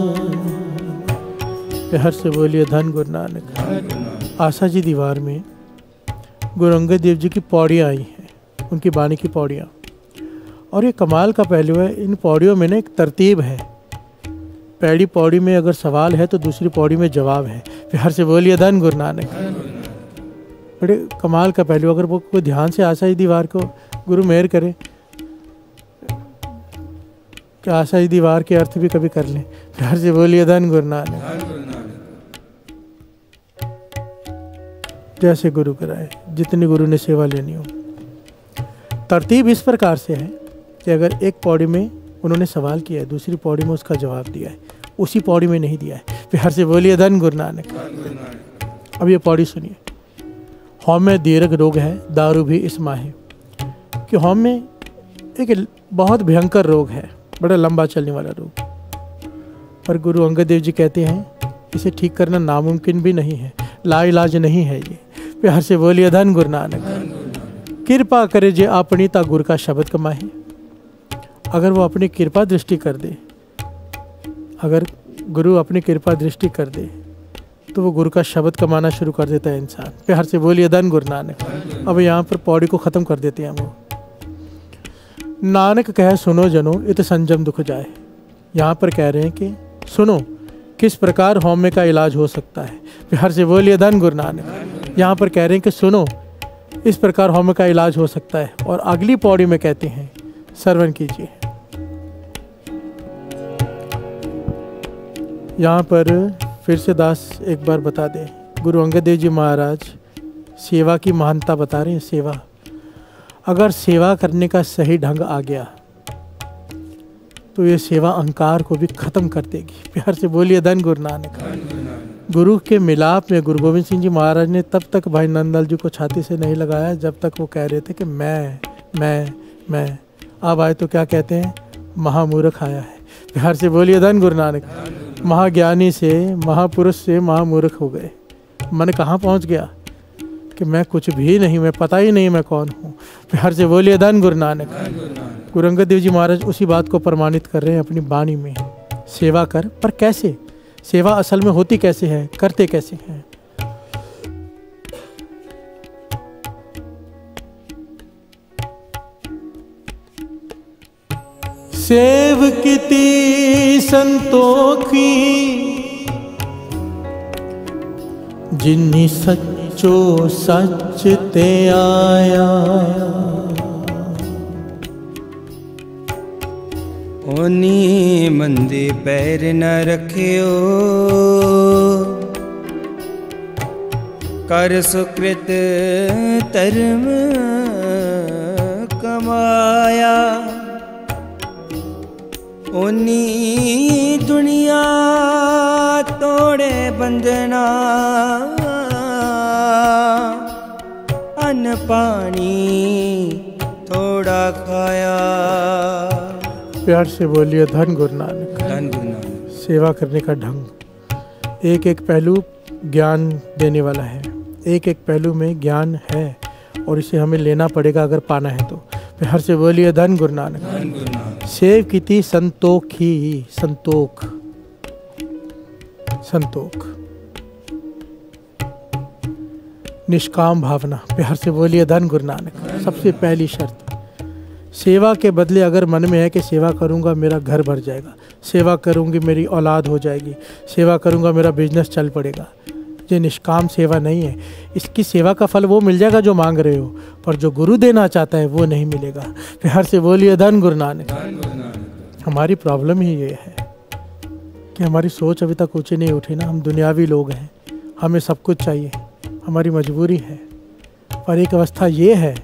प्यार से बोलिए धन गुरु नानक। आशा जी दीवार में गुरु अंगद देव जी की पौड़ियाँ आई हैं, उनकी बाणी की पौड़ियाँ, और ये कमाल का पहलू है, इन पौड़ियों में ना एक तरतीब है। पहली पौड़ी में अगर सवाल है तो दूसरी पौड़ी में जवाब है। प्यार से बोलिए धन गुरु नानक। बड़े कमाल का पहलू, अगर वो कोई ध्यान से आशा जी दीवार को गुरु मेहर करे कि आशा जी दीवार के अर्थ भी कभी कर लें। प्यार से बोलिए धन गुरु नानक। जैसे गुरु कराए, जितनी गुरु ने सेवा लेनी हो। तरतीब इस प्रकार से है कि अगर एक पौड़ी में उन्होंने सवाल किया है, दूसरी पौड़ी में उसका जवाब दिया है, उसी पौड़ी में नहीं दिया है। प्यार से बोलिए धन गुरु नानक। अब ये पौड़ी सुनिए। हौम में दीर्घ रोग है, दारू भी इस माहे। कि हौम में एक बहुत भयंकर रोग है, बड़ा लंबा चलने वाला रोग, पर गुरु अंगद देव जी कहते हैं इसे ठीक करना नामुमकिन भी नहीं है, लाइलाज नहीं है ये। प्यार से बोलिए धन गुरु नानक। कृपा करे जे अपनी ता गुरु का शब्द कमाहे। अगर वो अपनी कृपा दृष्टि कर दे, अगर गुरु अपनी कृपा दृष्टि कर दे तो वो गुरु का शब्द कमाना शुरू कर देता है इंसान। प्यार से बोलिए धन गुरु नानक। अब यहाँ पर पौड़ी को ख़त्म कर देते हैं वो। नानक कहे सुनो जनो इत संजम दुख जाए। यहाँ पर कह रहे हैं कि सुनो किस प्रकार हौमे का इलाज हो सकता है। प्यार से बोलिए धन गुरु नानक। यहाँ पर कह रहे हैं कि सुनो इस प्रकार हौमे का इलाज हो सकता है। और अगली पौड़ी में कहते हैं श्रवण कीजिए। यहाँ पर फिर से दास एक बार बता दें, गुरु अंगद देव जी महाराज सेवा की महानता बता रहे हैं। सेवा, अगर सेवा करने का सही ढंग आ गया तो ये सेवा अहंकार को भी खत्म कर देगी। प्यार से बोलिए धन गुरु नानक। गुरु के मिलाप में गुरु गोविंद सिंह जी महाराज ने तब तक भाई नंदलाल जी को छाती से नहीं लगाया जब तक वो कह रहे थे कि मैं। अब आए तो क्या कहते हैं, महामूर्ख आया है। प्यार से बोलिए धन गुरु नानक। महाज्ञानी से, महापुरुष से महामूर्ख हो गए। मन कहाँ पहुँच गया कि मैं कुछ भी नहीं, मैं पता ही नहीं मैं कौन हूँ। प्यार से बोलिए धन गुरु नानक। गुरु अंगद देव जी महाराज उसी बात को प्रमाणित कर रहे हैं अपनी वाणी में। सेवा कर, पर कैसे? सेवा असल में होती कैसे है, करते कैसे हैं? सेव किती संतोखी जिन्नी सच्चो सच ते आया। ओनी मंदे पैर न रखियो कर सुकृत धर्म कमाया। ओनी दुनिया तोड़े बंधना अन्न पानी थोड़ा खाया। प्यार से बोलिए धन गुरु नानक। धन गुरु नानक। सेवा करने का ढंग, एक एक पहलू ज्ञान देने वाला है, एक एक पहलू में ज्ञान है और इसे हमें लेना पड़ेगा अगर पाना है तो। प्यार से बोलिए धन गुरु नानक। धन गुरु नानक। सेव कीती संतोखी, संतोख, संतोख, निष्काम भावना। प्यार से बोलिए धन गुरु नानक। सबसे पहली शर्त, सेवा के बदले अगर मन में है कि सेवा करूंगा मेरा घर भर जाएगा, सेवा करूंगी मेरी औलाद हो जाएगी, सेवा करूंगा मेरा बिजनेस चल पड़ेगा, ये निष्काम सेवा नहीं है। इसकी सेवा का फल वो मिल जाएगा जो मांग रहे हो, पर जो गुरु देना चाहता है वो नहीं मिलेगा। प्यार से बोलिए धन गुरु नानक। हमारी प्रॉब्लम ही ये है कि हमारी सोच अभी तक ऊंची नहीं उठी ना। हम दुनियावी लोग हैं, हमें सब कुछ चाहिए, हमारी मजबूरी है। पर एक अवस्था ये है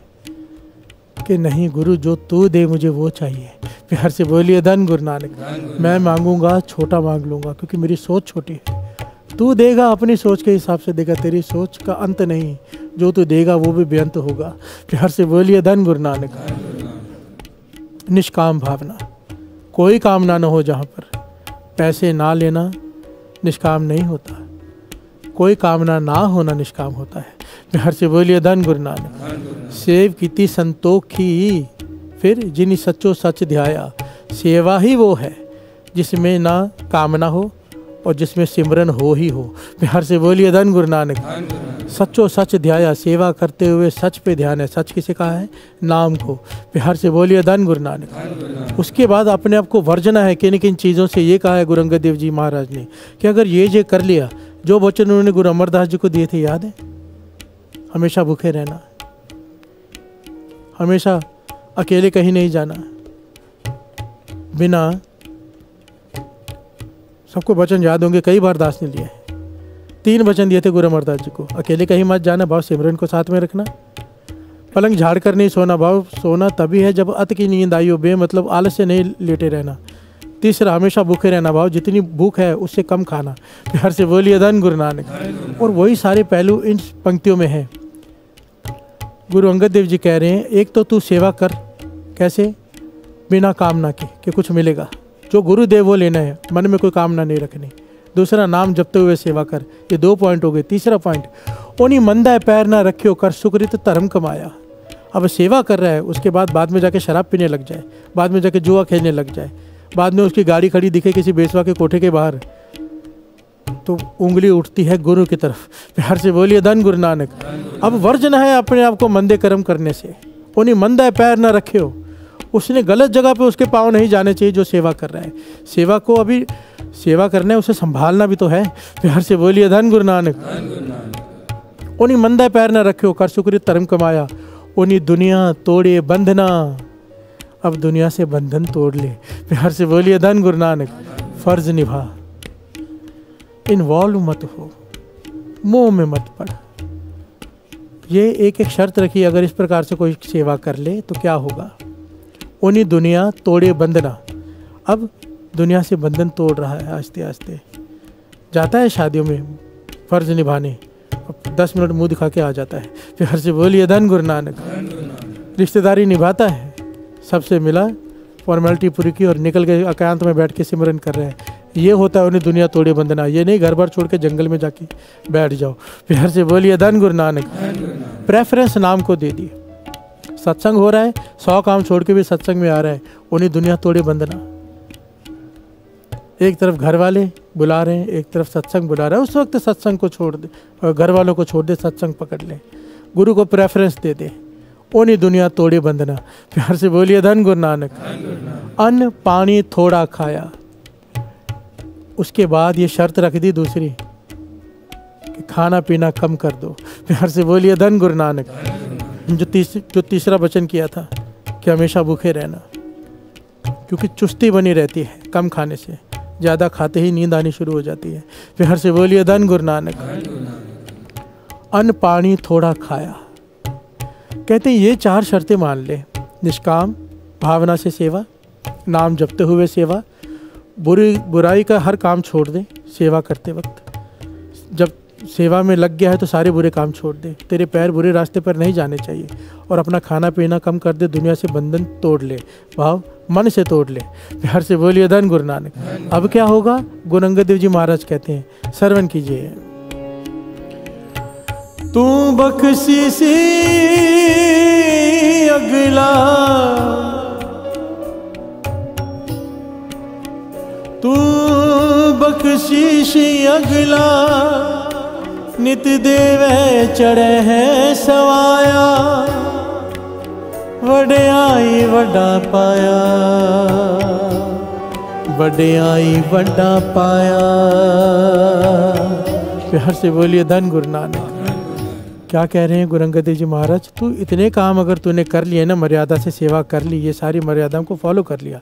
कि नहीं, गुरु जो तू दे मुझे वो चाहिए। प्यार से बोलिए धन गुरु नानक। मैं मांगूंगा छोटा मांग लूंगा क्योंकि मेरी सोच छोटी है। तू देगा अपनी सोच के हिसाब से देगा, तेरी सोच का अंत नहीं, जो तू देगा वो भी बेअंत होगा। प्यार से बोलिए धन गुरु नानक। निष्काम भावना, कोई कामना न हो जहाँ पर पैसे ना लेना निष्काम नहीं होता, कोई कामना ना होना निष्काम होता है। प्यार से बोलिए धन गुरु नानक। सेव कीती संतोखी, फिर जिन्हीं सच्चो सच ध्याया। सेवा ही वो है जिसमें ना कामना हो और जिसमें सिमरन हो ही हो। प्यार से बोलिए धन गुरु नानक। सच्चो सच ध्याया, सेवा करते हुए सच पे ध्यान है। सच किसे कहा है? नाम को। प्यार से बोलिए धन गुरु नानक। उसके बाद अपने आप को वर्जना है किन किन चीज़ों से। ये कहा है गुरु अंगद देव जी महाराज ने कि अगर ये कर लिया, जो वचन उन्होंने गुरु अमरदास जी को दिए थे याद है, हमेशा भूखे रहना, हमेशा अकेले कहीं नहीं जाना, बिना, सबको वचन याद होंगे, कई बार दास ने लिए। 3 वचन दिए थे गुरु अमरदास जी को। अकेले कहीं मत जाना भाव, सिमरन को साथ में रखना, पलंग झाड़ कर नहीं सोना भाव, सोना तभी है जब अत की नींद आई हो, मतलब आलस से नहीं लेटे रहना। तीसरा, हमेशा भूखे रहना भाव, जितनी भूख है उससे कम खाना। प्यार से बोलिए धन गुरु नानक। और वही सारे पहलू इन पंक्तियों में हैं। गुरु अंगद देव जी कह रहे हैं, एक तो तू सेवा कर, कैसे? बिना कामना के कि कुछ मिलेगा, जो गुरु देव वो लेना है, मन में कोई कामना नहीं रखनी। दूसरा, नाम जपते हुए सेवा कर। ये 2 पॉइंट हो गए। तीसरा पॉइंट, ओनी मंदा पैर ना रखियो कर सुकृत धर्म कमाया। अब सेवा कर रहा है, उसके बाद में जाके शराब पीने लग जाए, बाद में जाके जुआ खेलने लग जाए, बाद में उसकी गाड़ी खड़ी दिखे किसी बेसवा के कोठे के बाहर, तो उंगली उठती है गुरु की तरफ। प्यार से बोलिए धन गुरु नानक। अब वर्जन है अपने आप को मंदे कर्म करने से। ओनी मंदा पैर ना रखियो, उसने गलत जगह पे उसके पाँव नहीं जाने चाहिए जो सेवा कर रहा है। सेवा को अभी सेवा करना है, उसे संभालना भी तो है। प्यार से बोलिए धन गुरु नानक। ओनी मंदा पैर न रखियो कर सुकृत धर्म कमाया। ओनी दुनिया तोड़े बंधना, अब दुनिया से बंधन तोड़ ले। प्यार से बोलिए धन गुरु नानक। फर्ज निभा, इन्वॉल्व मत हो, मोह में मत पड़। ये एक एक शर्त रखी, अगर इस प्रकार से कोई सेवा कर ले तो क्या होगा? ओनी दुनिया तोड़े बंधना, अब दुनिया से बंधन तोड़ रहा है आस्ते आस्ते। जाता है शादियों में, फ़र्ज़ निभाने, 10 मिनट मुंह दिखा के आ जाता है। फिर हर से बोलिए धन गुरु नानक। रिश्तेदारी निभाता है, सबसे मिला, फॉर्मेलिटी पूरी की और निकल गए, एकांत में बैठ के सिमरन कर रहे हैं। ये होता है उन्हें दुनिया तोड़े बंधना। ये नहीं घर बार छोड़ के जंगल में जाके बैठ जाओ। फिर हर से बोलिए धन गुरु नानक। प्रेफरेंस नाम को दे दिए। सत्संग हो रहा है, 100 काम छोड़ के भी सत्संग में आ रहा है, उन्हें दुनिया तोड़े बंधना। एक तरफ घर वाले बुला रहे हैं, एक तरफ सत्संग बुला रहा है, उस वक्त सत्संग को छोड़ दे, घर वालों को छोड़ दे, सत्संग पकड़ ले, गुरु को प्रेफरेंस दे दे, उन्हें दुनिया तोड़े बंधना। प्यार से बोलिए धन गुरु नानक। अन्न पानी थोड़ा खाया, उसके बाद ये शर्त रख दी दूसरी कि खाना पीना कम कर दो। प्यार से बोलिए धन गुरु नानक। जो तीसरा वचन किया था कि हमेशा भूखे रहना, क्योंकि चुस्ती बनी रहती है कम खाने से, ज़्यादा खाते ही नींद आनी शुरू हो जाती है। फिर हर से बोलिए धन गुरु नानक। अन्न पानी थोड़ा खाया, कहते हैं ये 4 शर्तें मान ले। निष्काम भावना से सेवा, नाम जपते हुए सेवा, बुराई का हर काम छोड़ दे सेवा करते वक्त। जब सेवा में लग गया है तो सारे बुरे काम छोड़ दे, तेरे पैर बुरे रास्ते पर नहीं जाने चाहिए। और अपना खाना पीना कम कर दे, दुनिया से बंधन तोड़ ले, भाव मन से तोड़ ले। प्यार से बोलिए धन गुरु नानक। अब क्या होगा? गुरु अंगद देव जी महाराज कहते हैं, श्रवण कीजिए। तू बख्शीसी अगला, तू बख्शीसी अगला, नित देवे चढ़े है सवाया, वड्याई वड्डा पाया, वड्याई वड्डा पाया। प्यार से बोलिए धन गुरु नानक। क्या कह रहे हैं गुरु अंगद देव जी महाराज? तू इतने काम अगर तूने कर लिए ना, मर्यादा से सेवा कर ली, ये सारी मर्यादाओं को फॉलो कर लिया,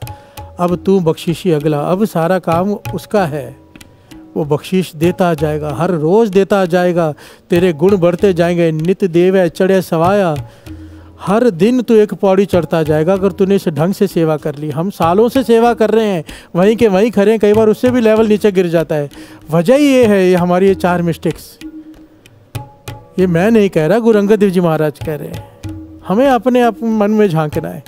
अब तू बख्शीशी अगला, अब सारा काम उसका है, वो बख्शीश देता जाएगा, हर रोज़ देता जाएगा, तेरे गुण बढ़ते जाएंगे। नित देव चढ़े सवाया, हर दिन तू एक पौड़ी चढ़ता जाएगा अगर तूने इस ढंग से सेवा कर ली। हम सालों से सेवा कर रहे हैं, वहीं के वहीं खड़े हैं, कई बार उससे भी लेवल नीचे गिर जाता है। वजह ये है, ये हमारी ये 4 मिस्टेक्स। ये मैं नहीं कह रहा, गुरु अंगद देव जी महाराज कह रहे हैं। हमें अपने आप मन में झांकना है।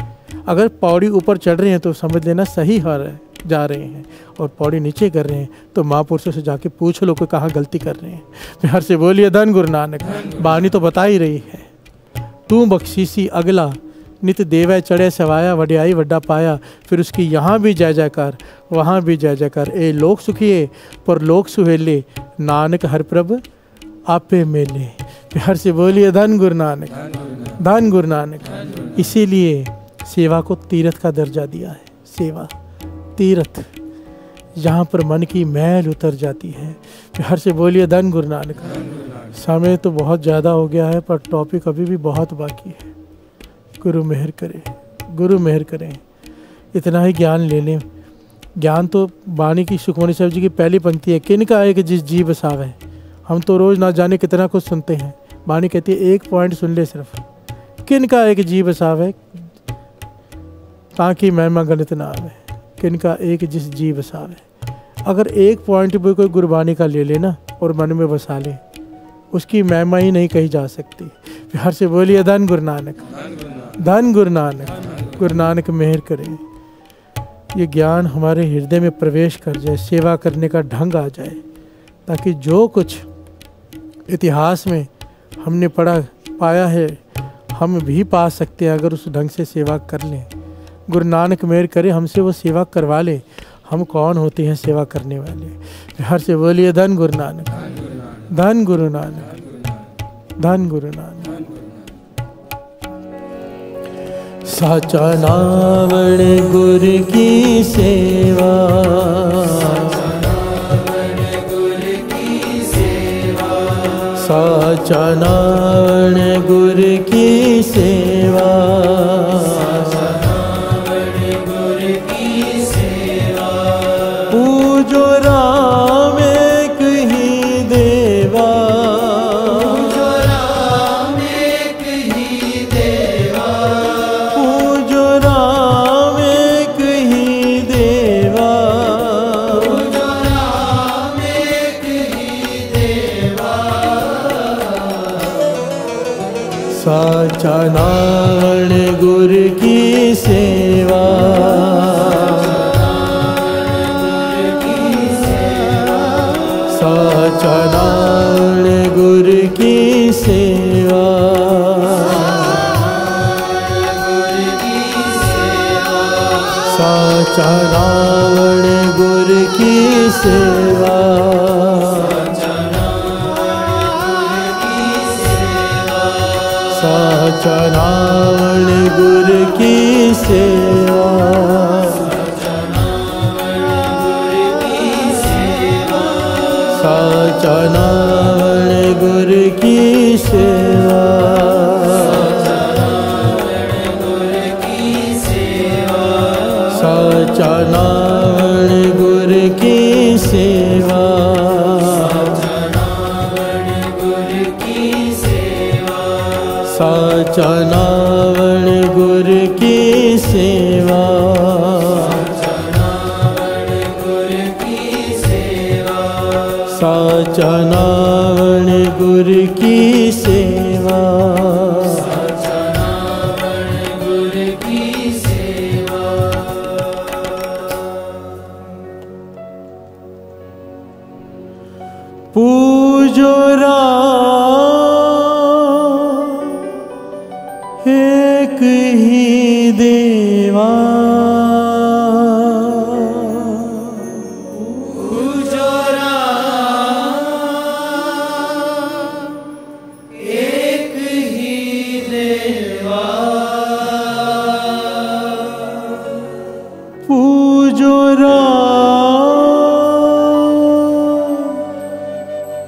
अगर पौड़ी ऊपर चढ़ रहे हैं तो समझ लेना सही जा रहे हैं, और पौड़ी नीचे कर रहे हैं तो महापुरुषों से जाके पूछ लो कि कहाँ गलती कर रहे हैं। प्यार से बोलिए धन गुरु नानक। बानी तो बता ही रही है, तू बख्शीसी अगला, नित देवै चढ़े सवाया, वड्याई वड्डा पाया। फिर उसकी यहाँ भी जय जयकार, वहाँ भी जय जयकार। ए लोक सुखिए पर लोक सुहेले, नानक हर प्रभ आपे मेले। प्यार से बोलिए धन गुरु नानक, धन गुरु नानक। इसीलिए सेवा को तीर्थ का दर्जा दिया है। सेवा तीर्थ, जहाँ पर मन की मैल उतर जाती है। प्यार से बोलिए धन गुरु नानक। समय तो बहुत ज़्यादा हो गया है, पर टॉपिक अभी भी बहुत बाकी है। गुरु मेहर करे, गुरु मेहर करें, इतना ही ज्ञान ले लें। ज्ञान तो वाणी की सुखमणि साहब जी की पहली पंक्ति है, किनका है कि जिस जी बसावे। हम तो रोज़ ना जाने कितना कुछ सुनते हैं। वाणी कहती है 1 पॉइंट सुन ले सिर्फ, किनका है कि जी बसावे, ताकि महिमा गणित ना आवे। किनका एक जिस जी बसावे। अगर 1 पॉइंट भी कोई गुरबानी का ले लेना और मन में बसा ले, उसकी महिमा ही नहीं कही जा सकती। प्यार से बोलिए धन गुरु नानक, धन गुरु नानक। गुरु नानक मेहर करे, ये ज्ञान हमारे हृदय में प्रवेश कर जाए, सेवा करने का ढंग आ जाए, ताकि जो कुछ इतिहास में हमने पढ़ा पाया है हम भी पा सकते हैं अगर उस ढंग से सेवा कर लें। गुरु नानक मेहर करे, हमसे वो सेवा करवा ले। हम कौन होते हैं सेवा करने वाले? प्यार से बोलिए धन गुरु नानक, धन गुरु नानक, धन गुरु नानक। साचा नावण गुर की सेवा, साचा नावण गुर की सेवा, पूजो राम एक ही देवा, पूजो राम एक ही देवा, पूजो राम एक ही देवा, पूजो राम एक ही देवा। साचा नावण गुर की सेवा, साचा नावण गुर की सेवा, साचा नावण गुर की सेवा, साचा नावण गुर की सेवा, साचा नावण गुर की सेवा, साचा नावण गुर की सेवा, साचा नावण गुर की सेवा, साचा नावण गुर की सेवा, पूजो राम एक ही देवा, पूजो राम एक ही देवा, पूजो राम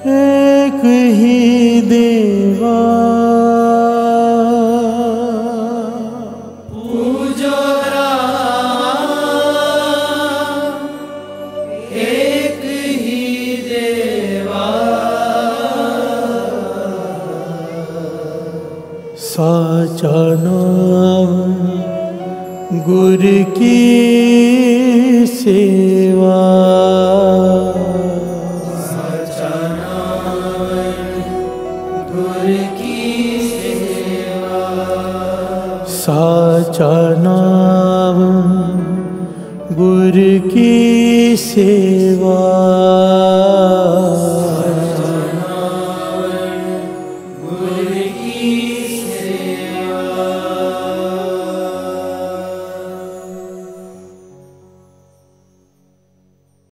एक ही देवा, पूजो राम एक ही देवा, साचा नाम गुर की सेवा, साचा नाम गुर की सेवा, साचा नाम गुर की सेवा।